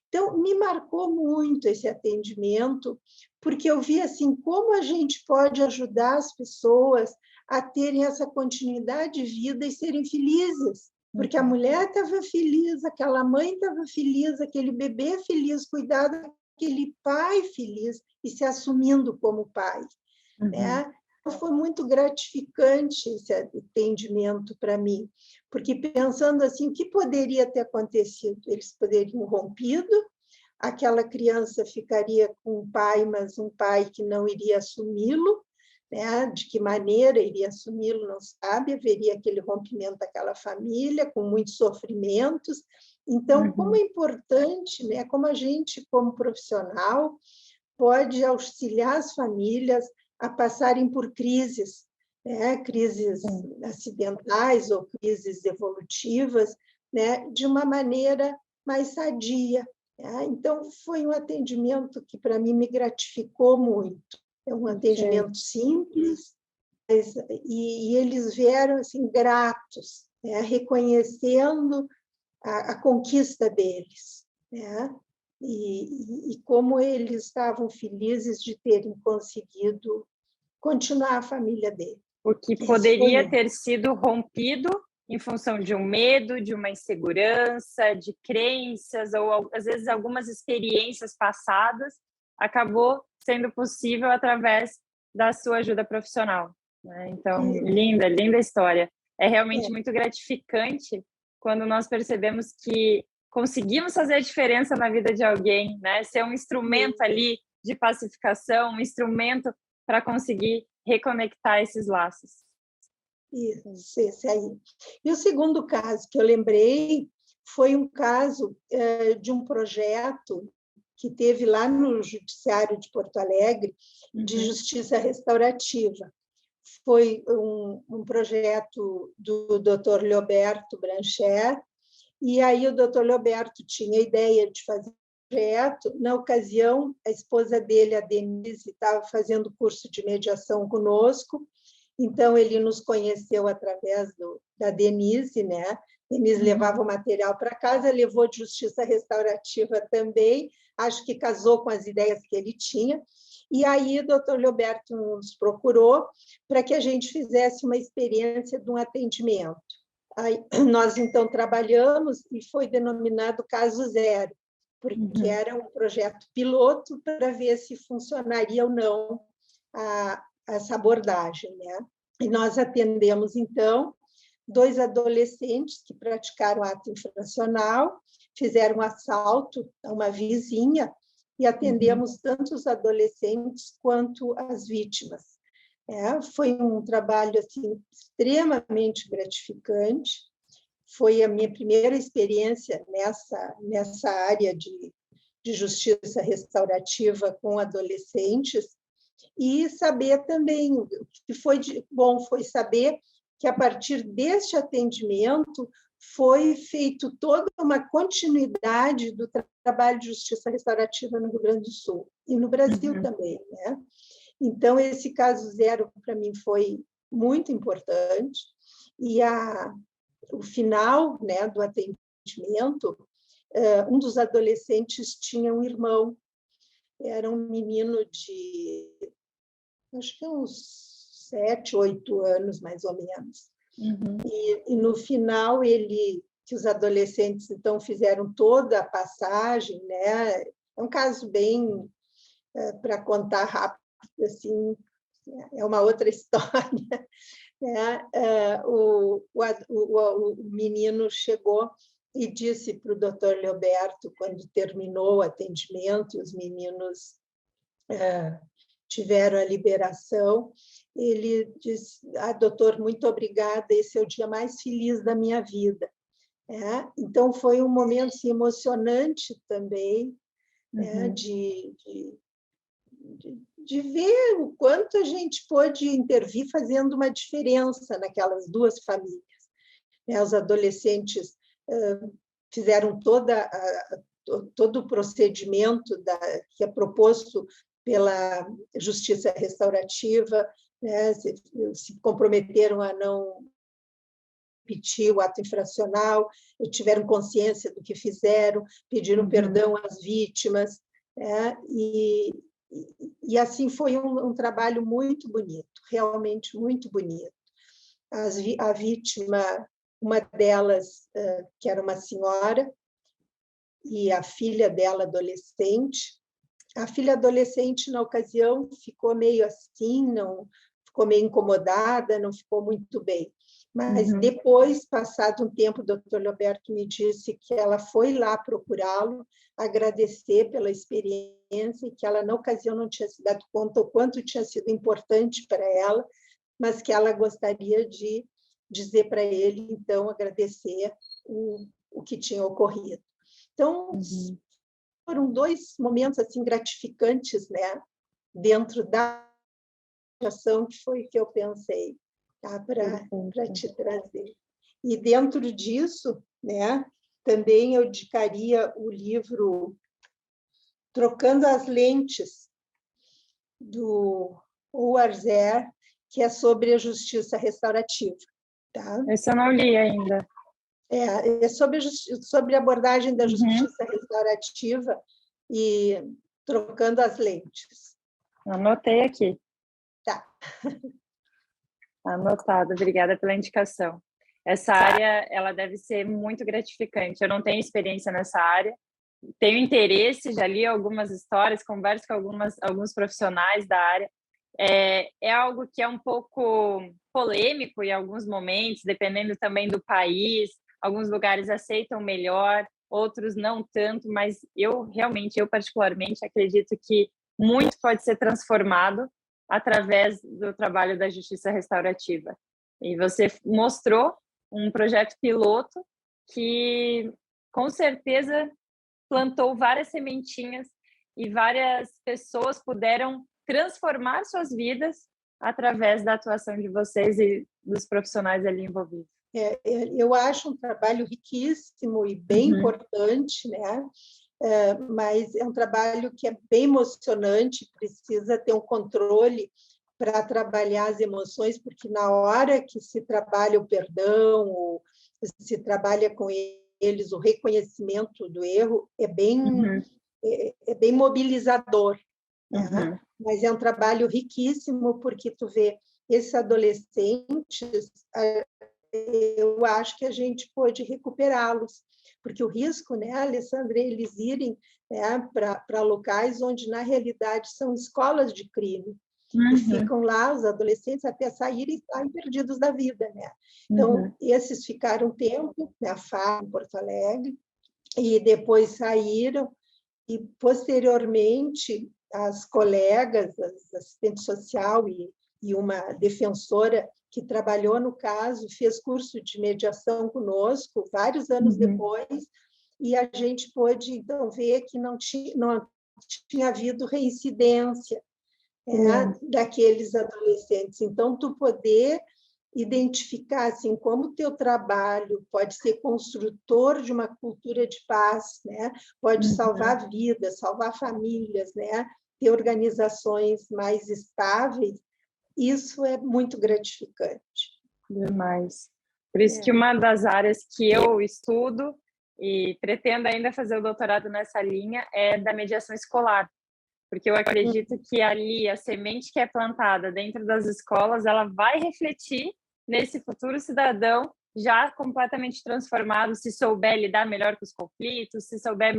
Então, me marcou muito esse atendimento, porque eu vi assim, como a gente pode ajudar as pessoas a terem essa continuidade de vida e serem felizes. Porque a mulher estava feliz, aquela mãe estava feliz, aquele bebê feliz, cuidado daquele pai feliz e se assumindo como pai. Né? Foi muito gratificante esse atendimento para mim, porque pensando assim, o que poderia ter acontecido? Eles poderiam rompido, aquela criança ficaria com um pai, mas um pai que não iria assumi-lo, né? De que maneira iria assumi-lo, não sabe, haveria aquele rompimento daquela família, com muitos sofrimentos. Então, como é importante, né? Como a gente, como profissional, pode auxiliar as famílias a passarem por crises, né? Crises acidentais ou crises evolutivas, né? De uma maneira mais sadia. Né? Então, foi um atendimento que, para mim, me gratificou muito. É um atendimento simples, e eles vieram assim, gratos, né? Reconhecendo a conquista deles, né? E como eles estavam felizes de terem conseguido continuar a família dele. O que poderia ter sido rompido em função de um medo, de uma insegurança, de crenças, ou às vezes algumas experiências passadas, acabou sendo possível através da sua ajuda profissional. Né? Então, linda história. É realmente muito gratificante quando nós percebemos que conseguimos fazer a diferença na vida de alguém, né? Ser um instrumento ali de pacificação, um instrumento para conseguir reconectar esses laços. Isso, esse aí. E o segundo caso que eu lembrei foi um caso de um projeto que teve lá no Judiciário de Porto Alegre, de justiça restaurativa. Foi um projeto do Dr. Leoberto Brancher, e aí o Dr. Leoberto tinha a ideia de fazer um projeto. Na ocasião, a esposa dele, a Denise, estava fazendo curso de mediação conosco, então ele nos conheceu através da Denise, né? Denise levava o material para casa, levou de justiça restaurativa também, acho que casou com as ideias que ele tinha, e aí o Dr. Leoberto nos procurou para que a gente fizesse uma experiência de um atendimento. Aí, nós, então, trabalhamos e foi denominado Caso Zero, porque era um projeto piloto para ver se funcionaria ou não essa abordagem. Né? E nós atendemos, então, 2 adolescentes que praticaram ato infracional, fizeram um assalto a uma vizinha e atendemos tanto os adolescentes quanto as vítimas. Foi um trabalho assim, extremamente gratificante. Foi a minha primeira experiência nessa área de justiça restaurativa com adolescentes, e saber também, o que foi bom foi saber que, a partir deste atendimento, foi feito toda uma continuidade do trabalho de justiça restaurativa no Rio Grande do Sul, e no Brasil também, né? Então, esse caso zero, para mim, foi muito importante. E o final, né, do atendimento, um dos adolescentes tinha um irmão, era um menino de, acho que uns 7, 8 anos, mais ou menos. Uhum. E no final, que os adolescentes, então, fizeram toda a passagem, né? É um caso bem, para contar rápido, assim, é uma outra história, né? O menino chegou e disse para o doutor Leoberto, quando terminou o atendimento, e os meninos tiveram a liberação, ele disse: doutor, muito obrigada, esse é o dia mais feliz da minha vida. Então, foi um momento assim, emocionante também, Uhum. de ver o quanto a gente pôde intervir fazendo uma diferença naquelas duas famílias. Os adolescentes fizeram todo o procedimento que é proposto pela Justiça Restaurativa, né? Se comprometeram a não repetir o ato infracional, tiveram consciência do que fizeram, pediram perdão às vítimas, né? E assim foi um trabalho muito bonito, realmente muito bonito. A vítima, uma delas, que era uma senhora, e a filha dela, adolescente. A filha adolescente, na ocasião, ficou meio assim, não ficou meio incomodada, não ficou muito bem. Mas depois, passado um tempo, o doutor Leoberto me disse que ela foi lá procurá-lo, agradecer pela experiência, e que ela, na ocasião, não tinha se dado conta o quanto tinha sido importante para ela, mas que ela gostaria de dizer para ele, então, agradecer o que tinha ocorrido. Então, foram 2 momentos assim gratificantes, né, dentro da ação, que foi que eu pensei, tá, para te trazer. E dentro disso, né, também eu indicaria o livro Trocando as Lentes, do Howard Zehr, que é sobre a justiça restaurativa. Tá? Esse eu não li ainda. É sobre a abordagem da justiça restaurativa e trocando as lentes. Anotei aqui. Tá. Anotado, obrigada pela indicação. Essa área, ela deve ser muito gratificante. Eu não tenho experiência nessa área, tenho interesse, já li algumas histórias, converso com alguns profissionais da área. É algo que é um pouco polêmico em alguns momentos, dependendo também do país. Alguns lugares aceitam melhor, outros não tanto, mas eu particularmente acredito que muito pode ser transformado através do trabalho da justiça restaurativa. E você mostrou um projeto piloto que, com certeza, plantou várias sementinhas e várias pessoas puderam transformar suas vidas através da atuação de vocês e dos profissionais ali envolvidos. Eu acho um trabalho riquíssimo e bem importante, né? Mas é um trabalho que é bem emocionante, precisa ter um controle para trabalhar as emoções, porque na hora que se trabalha o perdão, ou se trabalha com eles o reconhecimento do erro, é bem mobilizador. Né? Mas é um trabalho riquíssimo, porque tu vê esses adolescentes, eu acho que a gente pode recuperá-los, porque o risco, né, Alessandra, é eles irem, né, para locais onde, na realidade, são escolas de crime, e ficam lá, os adolescentes, até saírem e saem perdidos da vida. Né? Então, esses ficaram um tempo na FAR, em Porto Alegre, e depois saíram, e, posteriormente, as colegas, as assistente social e uma defensora que trabalhou no caso, fez curso de mediação conosco, vários anos depois, e a gente pôde, então, ver que não tinha havido reincidência daqueles adolescentes. Então, tu poder identificar assim, como o teu trabalho pode ser construtor de uma cultura de paz, né? Pode salvar vidas, salvar famílias, né? Ter organizações mais estáveis, isso é muito gratificante. Demais. Por isso que uma das áreas que eu estudo e pretendo ainda fazer o doutorado nessa linha é da mediação escolar, porque eu acredito que ali a semente que é plantada dentro das escolas, ela vai refletir nesse futuro cidadão já completamente transformado, se souber lidar melhor com os conflitos, se souber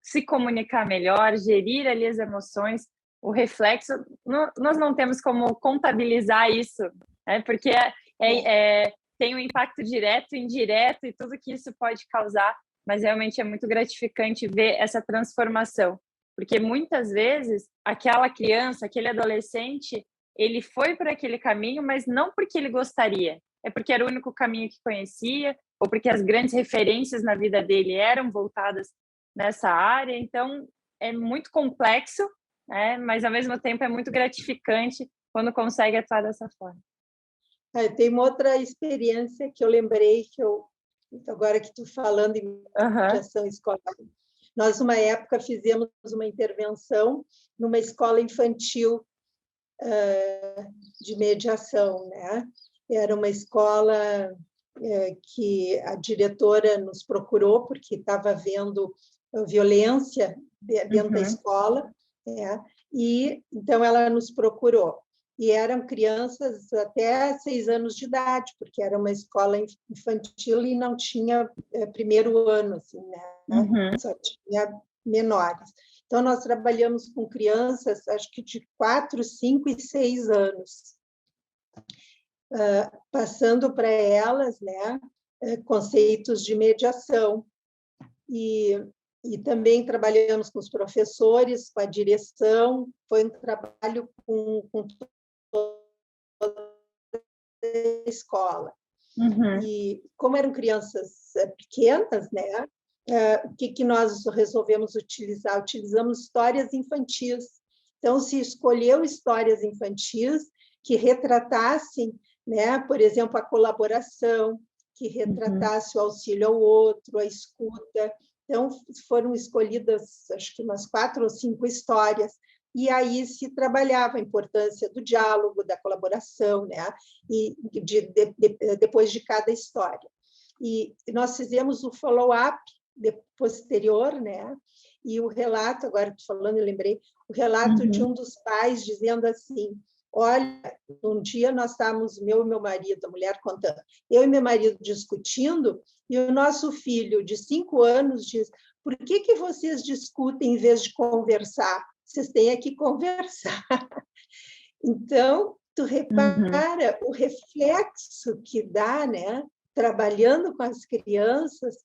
se comunicar melhor, gerir ali as emoções, o reflexo, nós não temos como contabilizar isso, né? Porque tem um impacto direto, indireto e tudo que isso pode causar, mas realmente é muito gratificante ver essa transformação, porque muitas vezes aquela criança, aquele adolescente, ele foi por aquele caminho, mas não porque ele gostaria, é porque era o único caminho que conhecia, ou porque as grandes referências na vida dele eram voltadas nessa área. Então, é muito complexo, né? Mas, ao mesmo tempo, é muito gratificante quando consegue atuar dessa forma. Tem uma outra experiência que eu lembrei, agora que tu falando em mediação escolar. Nós, numa época, fizemos uma intervenção numa escola infantil de mediação, né? Era uma escola que a diretora nos procurou porque estava havendo violência dentro da escola, né? E então ela nos procurou. E eram crianças até 6 anos de idade, porque era uma escola infantil e não tinha primeiro ano, assim, né? Só tinha menores. Então, nós trabalhamos com crianças, acho que de 4, 5 e 6 anos, passando para elas, né, conceitos de mediação. E também trabalhamos com os professores, com a direção, foi um trabalho com toda a escola. E como eram crianças pequenas, né, o que nós resolvemos utilizar? Utilizamos histórias infantis. Então, se escolheu histórias infantis que retratassem, né, por exemplo, a colaboração, que retratasse o auxílio ao outro, a escuta. Então, foram escolhidas, acho que umas 4 ou 5 histórias, e aí se trabalhava a importância do diálogo, da colaboração, né, e depois de cada história. E nós fizemos o follow-up posterior, né? E o relato, agora estou falando, eu lembrei, o relato de um dos pais dizendo assim: olha, um dia nós estávamos, eu e meu marido, a mulher contando, eu e meu marido discutindo, e o nosso filho de 5 anos diz: por que vocês discutem em vez de conversar? Vocês têm que conversar. Então, tu repara o reflexo que dá, né? Trabalhando com as crianças,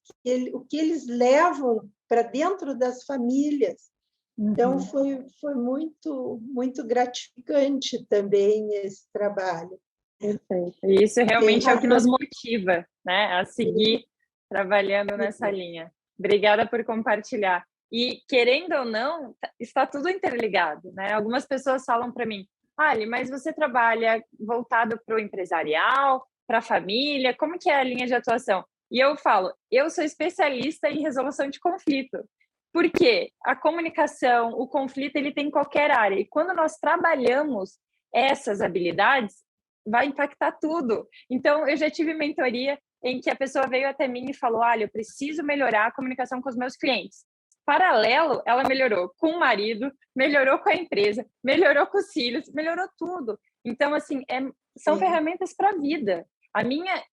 o que eles levam para dentro das famílias. Então, foi muito, muito gratificante também esse trabalho. Perfeito. E isso realmente é o que nos motiva, né, a seguir trabalhando nessa linha. Obrigada por compartilhar. E, querendo ou não, está tudo interligado, né? Algumas pessoas falam para mim: Ali, mas você trabalha voltado para o empresarial, para a família, como que é a linha de atuação? E eu falo, eu sou especialista em resolução de conflito, porque a comunicação, o conflito, ele tem em qualquer área, e quando nós trabalhamos essas habilidades, vai impactar tudo. Então, eu já tive mentoria em que a pessoa veio até mim e falou: olha, eu preciso melhorar a comunicação com os meus clientes. Paralelo, ela melhorou com o marido, melhorou com a empresa, melhorou com os filhos, melhorou tudo. Então, assim, são ferramentas para a vida.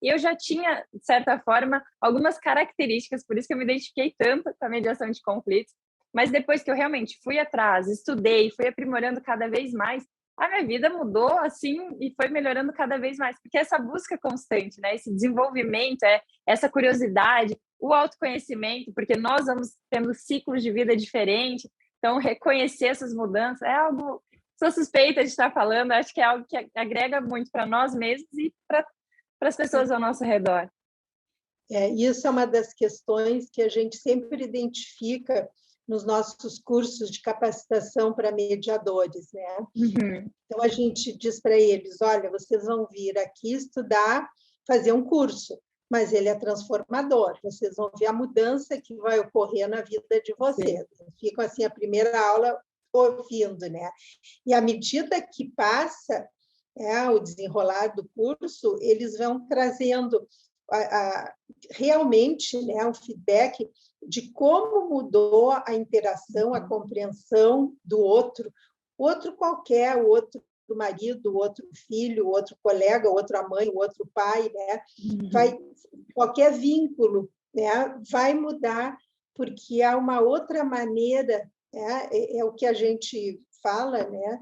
Eu já tinha, de certa forma, algumas características, por isso que eu me identifiquei tanto com a mediação de conflitos, mas depois que eu realmente fui atrás, estudei, fui aprimorando cada vez mais, a minha vida mudou, assim, e foi melhorando cada vez mais, porque essa busca constante, né, esse desenvolvimento, essa curiosidade, o autoconhecimento, porque nós vamos tendo ciclos de vida diferentes, então reconhecer essas mudanças é algo, sou suspeita de estar falando, acho que é algo que agrega muito para nós mesmos e para as pessoas ao nosso redor. Isso é uma das questões que a gente sempre identifica nos nossos cursos de capacitação para mediadores, né? Então, a gente diz para eles: olha, vocês vão vir aqui estudar, fazer um curso, mas ele é transformador, vocês vão ver a mudança que vai ocorrer na vida de vocês. Ficam assim, a primeira aula ouvindo, né? E à medida que passa o desenrolar do curso, eles vão trazendo realmente, né, um feedback de como mudou a interação, a compreensão do outro qualquer, o outro marido, o outro filho, o outro colega, o outro mãe, o outro pai, né? Qualquer vínculo, né, vai mudar, porque há uma outra maneira, né? É o que a gente fala, né?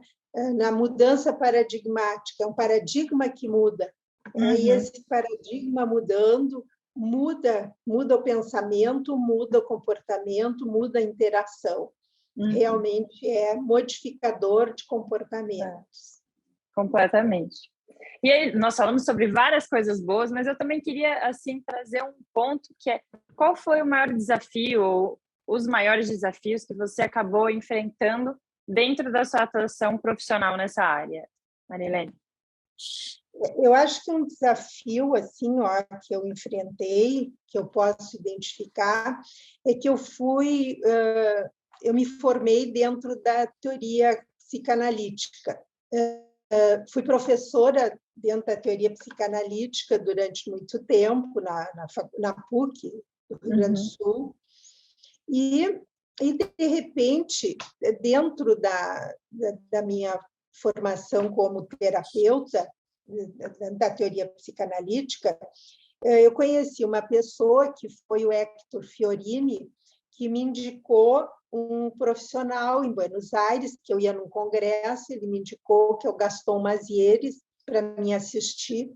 Na mudança paradigmática, é um paradigma que muda. E esse paradigma mudando, muda o pensamento, muda o comportamento, muda a interação. Realmente é modificador de comportamentos. Completamente. E aí, nós falamos sobre várias coisas boas, mas eu também queria assim trazer um ponto que é: qual foi o maior desafio ou os maiores desafios que você acabou enfrentando dentro da sua atuação profissional nessa área, Marilene? Eu acho que um desafio assim, ó, que eu enfrentei, que eu posso identificar, é que eu me formei dentro da teoria psicanalítica. Fui professora dentro da teoria psicanalítica durante muito tempo, na PUC, do Rio Grande do Sul, e de repente, dentro da minha formação como terapeuta, da teoria psicanalítica, eu conheci uma pessoa que foi o Hector Fiorini, que me indicou um profissional em Buenos Aires, que eu ia num congresso, ele me indicou, que é o Gaston Mazieres, para me assistir.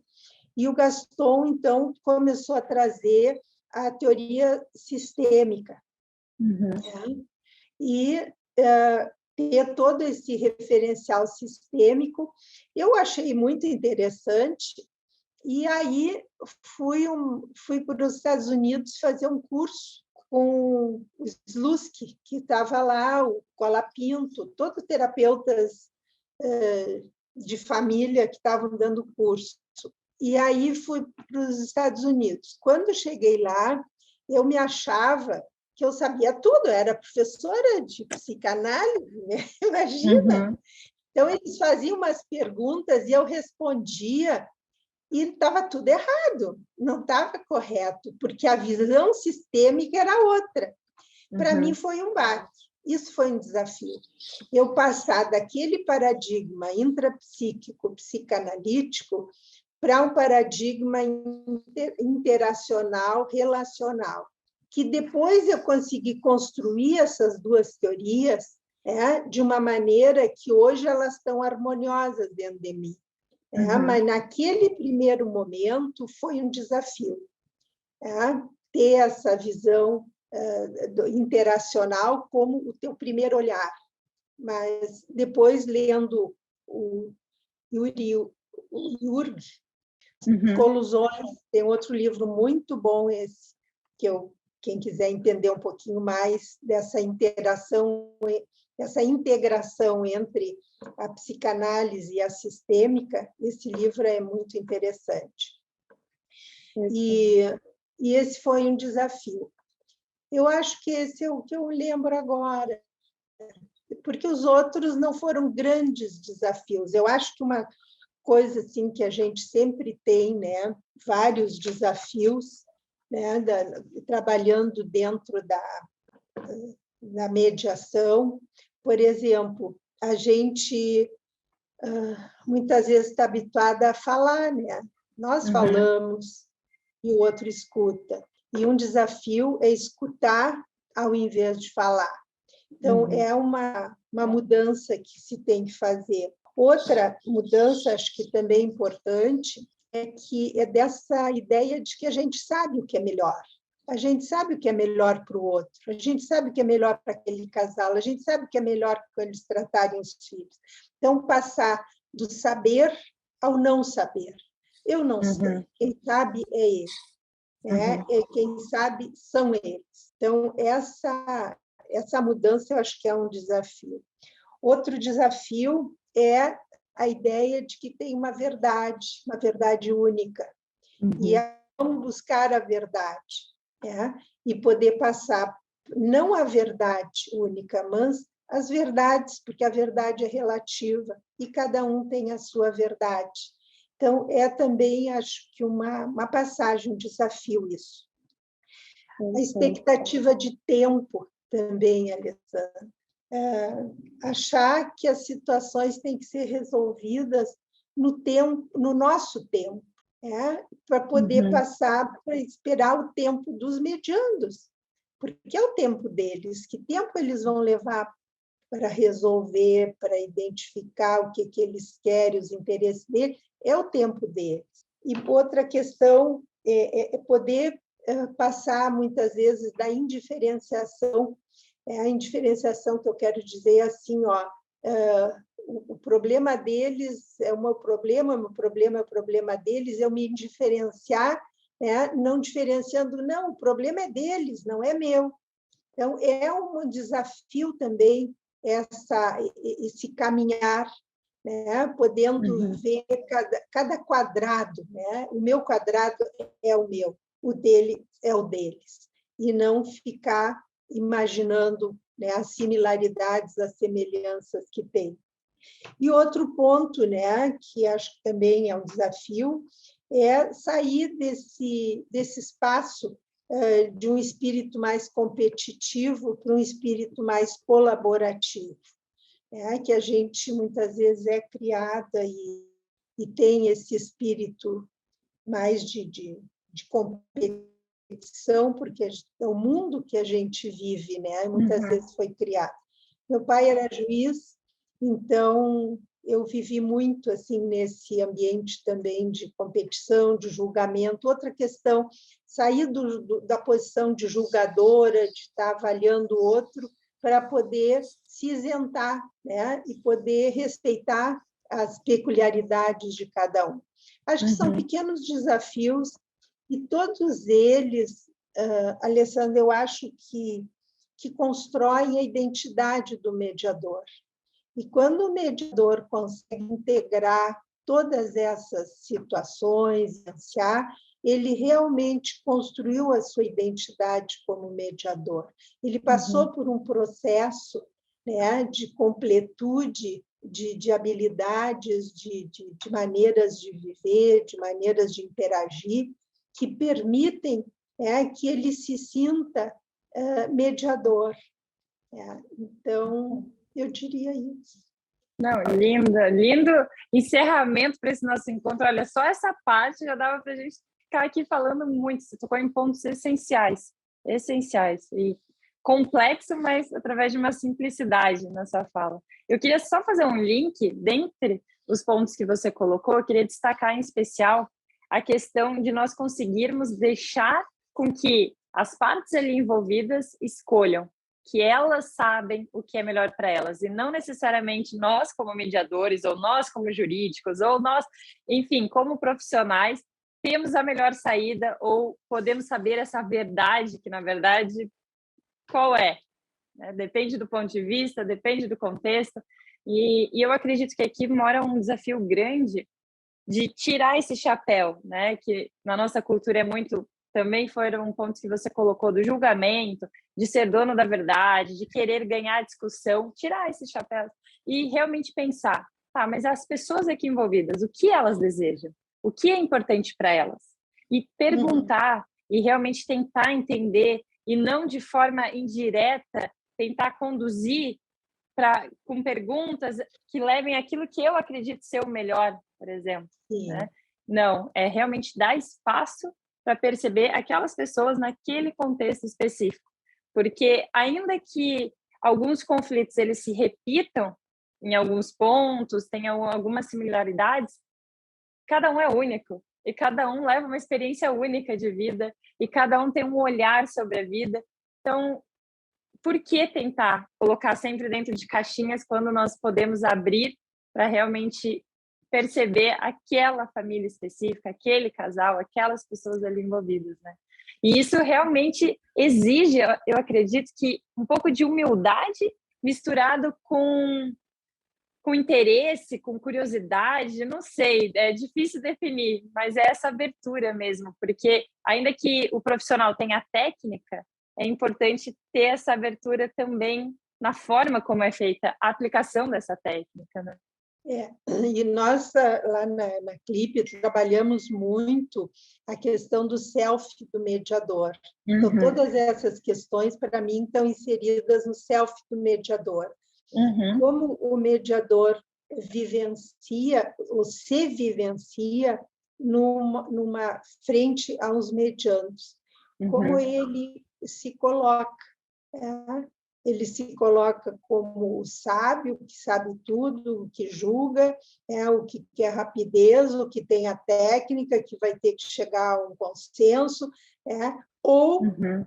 E o Gaston, então, começou a trazer a teoria sistêmica. E ter todo esse referencial sistêmico, eu achei muito interessante. E aí fui para os Estados Unidos fazer um curso com o Slutsky, que estava lá, o Colapinto, todos terapeutas de família que estavam dando curso. E aí fui para os Estados Unidos. Quando cheguei lá, eu me achava que eu sabia tudo, eu era professora de psicanálise, né? Imagina! Então, eles faziam umas perguntas e eu respondia, e estava tudo errado, não estava correto, porque a visão sistêmica era outra. Para mim, foi um baque. Isso foi um desafio. Eu passar daquele paradigma intrapsíquico, psicanalítico, para um paradigma interacional, relacional, que depois eu consegui construir essas duas teorias de uma maneira que hoje elas estão harmoniosas dentro de mim. Mas naquele primeiro momento foi um desafio ter essa visão interacional como o teu primeiro olhar. Mas depois, lendo o Jurg, Colusões, tem outro livro muito bom esse, que quem quiser entender um pouquinho mais dessa interação, essa integração entre a psicanálise e a sistêmica, esse livro é muito interessante. E esse foi um desafio. Eu acho que esse é o que eu lembro agora, porque os outros não foram grandes desafios. Eu acho que uma coisa assim que a gente sempre tem, né, vários desafios, né, trabalhando dentro da mediação. Por exemplo, a gente muitas vezes está habituada a falar, né? Nós falamos e o outro escuta. E um desafio é escutar ao invés de falar. Então, é uma mudança que se tem que fazer. Outra mudança, acho que também é importante, é dessa ideia de que a gente sabe o que é melhor. A gente sabe o que é melhor para o outro, a gente sabe o que é melhor para aquele casal, a gente sabe o que é melhor para eles tratarem os filhos. Então, passar do saber ao não saber. Eu não sei, quem sabe é ele. Quem sabe são eles. Então, essa mudança eu acho que é um desafio. Outro desafio é a ideia de que tem uma verdade única. E é buscar a verdade, e poder passar não a verdade única, mas as verdades, porque a verdade é relativa e cada um tem a sua verdade. Então, é também, acho que, uma passagem, um desafio isso. A expectativa de tempo também, Alessandra. Achar que as situações têm que ser resolvidas no tempo, no nosso tempo, para poder passar, para esperar o tempo dos mediandos, porque é o tempo deles. Que tempo eles vão levar para resolver, para identificar o que eles querem, os interesses deles? É o tempo deles. E outra questão é poder passar, muitas vezes, da indiferenciação. A indiferenciação que eu quero dizer é assim, o problema deles é o meu problema é o problema deles, eu me indiferenciar, não diferenciando, não, o problema é deles, não é meu. Então, é um desafio também esse caminhar, podendo ver cada quadrado. O meu quadrado é o meu, o dele é o deles, e não ficar imaginando as similaridades, as semelhanças que tem. E outro ponto, que acho que também é um desafio, é sair desse espaço de um espírito mais competitivo para um espírito mais colaborativo, que a gente muitas vezes é criada e tem esse espírito mais de competição, porque é o mundo que a gente vive, muitas vezes foi criado. Meu pai era juiz, então eu vivi muito assim nesse ambiente também de competição, de julgamento. Outra questão, sair da posição de julgadora, de estar avaliando o outro, para poder se isentar, e poder respeitar as peculiaridades de cada um. Acho que são pequenos desafios, e todos eles, Alessandra, eu acho que constroem a identidade do mediador. E quando o mediador consegue integrar todas essas situações, ele realmente construiu a sua identidade como mediador. Ele passou por um processo de completude, de habilidades, de maneiras de viver, de maneiras de interagir, que permitem que ele se sinta mediador. Então, eu diria isso. Não, lindo encerramento para esse nosso encontro. Olha, só essa parte já dava para a gente ficar aqui falando muito. Você tocou em pontos essenciais, e complexo, mas através de uma simplicidade na sua fala. Eu queria só fazer um link dentre os pontos que você colocou. Eu queria destacar em especial a questão de nós conseguirmos deixar com que as partes ali envolvidas escolham, que elas sabem o que é melhor para elas, e não necessariamente nós como mediadores, ou nós como jurídicos, ou nós, enfim, como profissionais, temos a melhor saída, ou podemos saber essa verdade, que na verdade, qual é? Depende do ponto de vista, depende do contexto, e eu acredito que aqui mora um desafio grande de tirar esse chapéu, que na nossa cultura é muito... Também foram pontos que você colocou do julgamento, de ser dono da verdade, de querer ganhar a discussão, tirar esse chapéu e realmente pensar, mas as pessoas aqui envolvidas, o que elas desejam? O que é importante para elas? E perguntar e realmente tentar entender, e não de forma indireta, tentar conduzir com perguntas que levem aquilo que eu acredito ser o melhor, por exemplo. Não, é realmente dar espaço para perceber aquelas pessoas naquele contexto específico. Porque ainda que alguns conflitos eles se repitam em alguns pontos, tenham algumas similaridades, cada um é único e cada um leva uma experiência única de vida e cada um tem um olhar sobre a vida. Então, por que tentar colocar sempre dentro de caixinhas quando nós podemos abrir para realmente perceber aquela família específica, aquele casal, aquelas pessoas ali envolvidas, E isso realmente exige, eu acredito, que um pouco de humildade misturado com interesse, com curiosidade, não sei, é difícil definir, mas é essa abertura mesmo, porque ainda que o profissional tenha a técnica, é importante ter essa abertura também na forma como é feita a aplicação dessa técnica, E nós, lá na Clipe, trabalhamos muito a questão do self do mediador. Então, todas essas questões, para mim, estão inseridas no self do mediador. Como o mediador vivencia, ou se vivencia, numa frente aos medianos. Como ele se coloca. Ele se coloca como o sábio, que sabe tudo, o que julga, o que quer rapidez, o que tem a técnica, que vai ter que chegar a um consenso, ou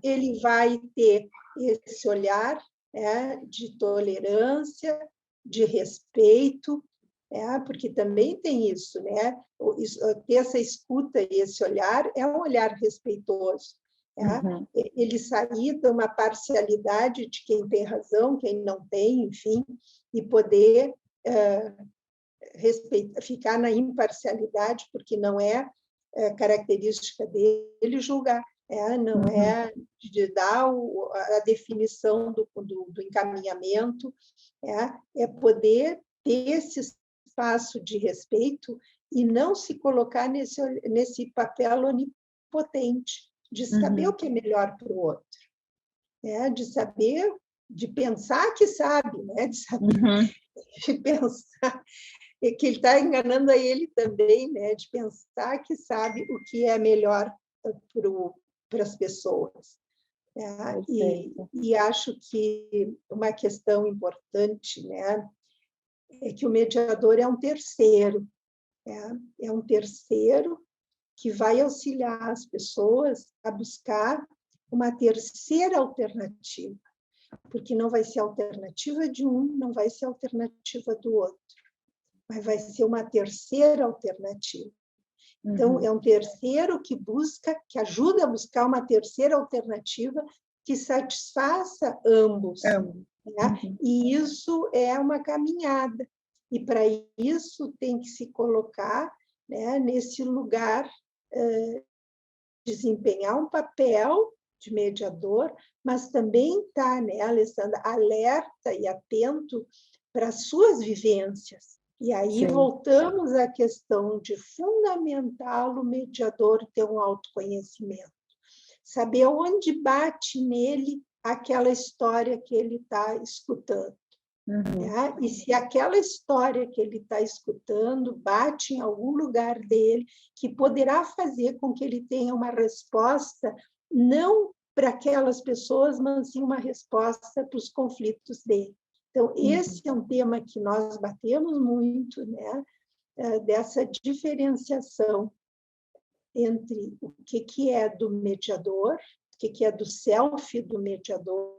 ele vai ter esse olhar de tolerância, de respeito, porque também tem isso, né? Ter essa escuta e esse olhar é um olhar respeitoso. Ele sair de uma parcialidade de quem tem razão, quem não tem, enfim, e poder ficar na imparcialidade, porque não é característica dele julgar, não é de dar a definição do encaminhamento, é poder ter esse espaço de respeito e não se colocar nesse papel onipotente, de saber o que é melhor para o outro, de saber, de pensar que sabe, de saber, de pensar que ele está enganando a ele também, de pensar que sabe o que é melhor para as pessoas. E acho que uma questão importante, é que o mediador é um terceiro, é um terceiro que vai auxiliar as pessoas a buscar uma terceira alternativa, porque não vai ser alternativa de um, não vai ser alternativa do outro, mas vai ser uma terceira alternativa. Então, é um terceiro que busca, que ajuda a buscar uma terceira alternativa que satisfaça ambos. E isso é uma caminhada. E, para isso, tem que se colocar nesse lugar, desempenhar um papel de mediador, mas também estar, Alessandra, alerta e atento para as suas vivências. E aí voltamos à questão de fundamental o mediador ter um autoconhecimento. Saber onde bate nele aquela história que ele está escutando. E se aquela história que ele está escutando bate em algum lugar dele, que poderá fazer com que ele tenha uma resposta, não para aquelas pessoas, mas sim uma resposta para os conflitos dele. Então, esse é um tema que nós batemos muito, dessa diferenciação entre o que é do mediador, o que é do self do mediador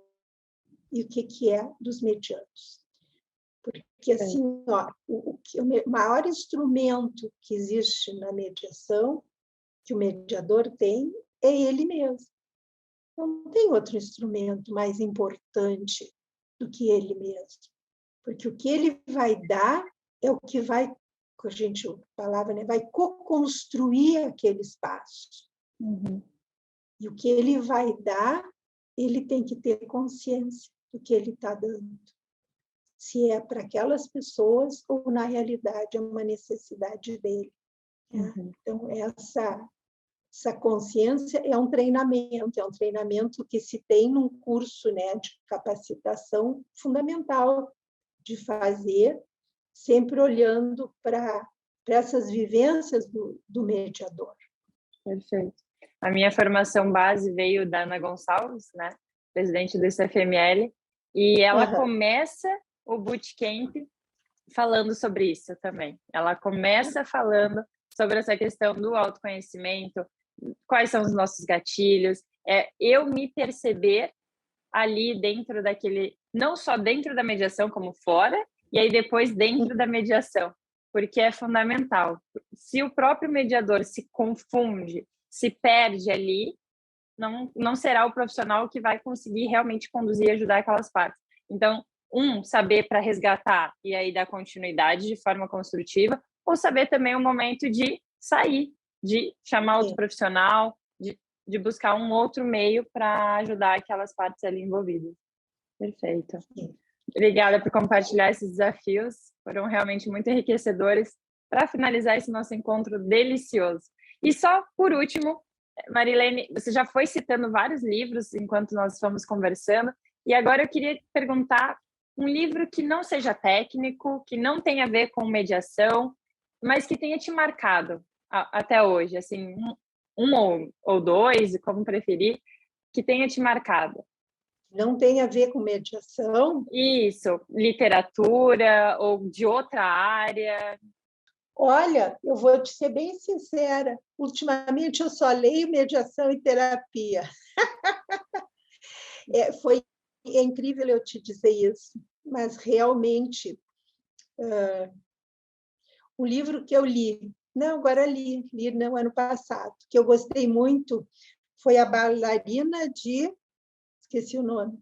e o que é dos medianos. Porque, assim, o maior instrumento que existe na mediação, que o mediador tem, é ele mesmo. Não tem outro instrumento mais importante do que ele mesmo. Porque o que ele vai dar é o que vai, a gente falava, vai co-construir aquele espaço. E o que ele vai dar, ele tem que ter consciência do que ele está dando. Se é para aquelas pessoas ou, na realidade, é uma necessidade dele. Então, essa consciência é um treinamento que se tem num curso de capacitação fundamental de fazer, sempre olhando para essas vivências do mediador. Perfeito. A minha formação base veio da Ana Gonçalves, presidente do CFML, e ela começa o bootcamp falando sobre isso também. Ela começa falando sobre essa questão do autoconhecimento, quais são os nossos gatilhos, eu me perceber ali dentro daquele, não só dentro da mediação, como fora, e aí depois dentro da mediação, porque é fundamental. Se o próprio mediador se confunde, se perde ali, não será o profissional que vai conseguir realmente conduzir e ajudar aquelas partes. Então, saber para resgatar e aí dar continuidade de forma construtiva, ou saber também o momento de sair, de chamar outro profissional, de buscar um outro meio para ajudar aquelas partes ali envolvidas. Perfeito. Obrigada por compartilhar esses desafios, foram realmente muito enriquecedores para finalizar esse nosso encontro delicioso. E só por último, Marilene, você já foi citando vários livros enquanto nós fomos conversando, e agora eu queria perguntar um livro que não seja técnico, que não tenha a ver com mediação, mas que tenha te marcado até hoje, assim, ou dois, como preferir, que tenha te marcado. Não tem a ver com mediação? Isso, literatura ou de outra área. Olha, eu vou te ser bem sincera, ultimamente eu só leio mediação e terapia. É incrível eu te dizer isso, mas realmente o livro que eu li, não, agora li no ano passado, que eu gostei muito, foi A Bailarina de... Esqueci o nome.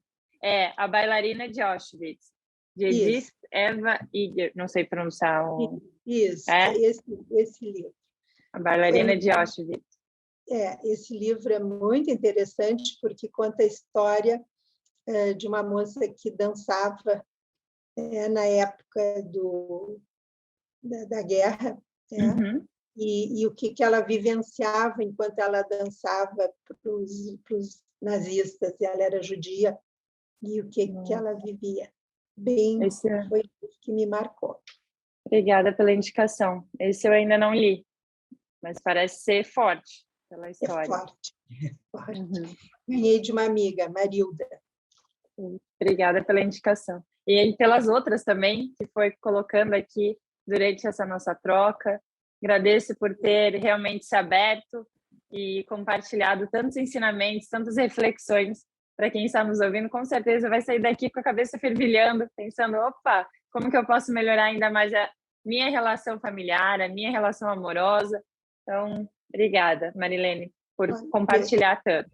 A Bailarina de Auschwitz, de Edith Isso. Eva Eger, não sei pronunciar o... Isso, esse livro. A Bailarina de Auschwitz. Esse livro é muito interessante porque conta a história de uma moça que dançava na época da guerra, Uhum. e o que ela vivenciava enquanto ela dançava para os nazistas, e ela era judia, e o que ela vivia. Foi isso que me marcou. Obrigada pela indicação. Esse eu ainda não li, mas parece ser forte pela história. É forte. Uhum. Ganhei de uma amiga, Marilda. Obrigada pela indicação. E aí, pelas outras também, que foi colocando aqui durante essa nossa troca. Agradeço por ter realmente se aberto e compartilhado tantos ensinamentos, tantas reflexões para quem está nos ouvindo. Com certeza vai sair daqui com a cabeça fervilhando, pensando, opa, como que eu posso melhorar ainda mais a minha relação familiar, a minha relação amorosa. Então, obrigada, Marilene, por compartilhar tanto.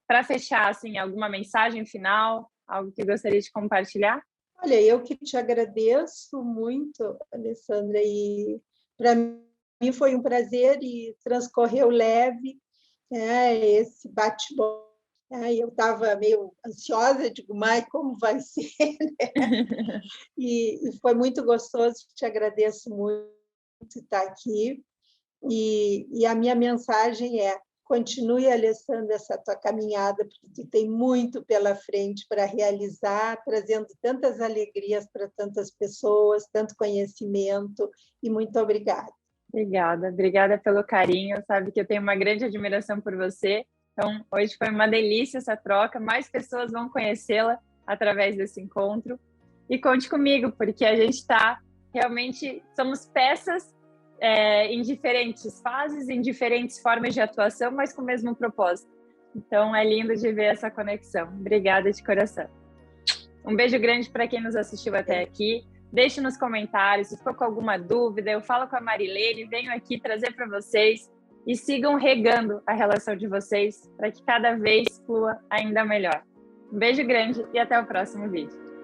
Para fechar, assim, alguma mensagem final, algo que gostaria de compartilhar? Olha, eu que te agradeço muito, Alessandra, e para mim foi um prazer e transcorreu leve esse bate-bola. Eu estava meio ansiosa, digo, mas como vai ser? E foi muito gostoso, te agradeço muito estar aqui. E a minha mensagem é: continue, Alessandra, essa tua caminhada, porque tu tem muito pela frente para realizar, trazendo tantas alegrias para tantas pessoas, tanto conhecimento, e muito obrigada. Obrigada pelo carinho, sabe que eu tenho uma grande admiração por você, então hoje foi uma delícia essa troca, mais pessoas vão conhecê-la através desse encontro, e conte comigo, porque a gente realmente somos peças em diferentes fases, em diferentes formas de atuação, mas com o mesmo propósito. Então, é lindo de ver essa conexão. Obrigada de coração. Um beijo grande para quem nos assistiu até aqui. Deixe nos comentários se ficou com alguma dúvida. Eu falo com a Marilene, venho aqui trazer para vocês e sigam regando a relação de vocês para que cada vez flua ainda melhor. Um beijo grande e até o próximo vídeo.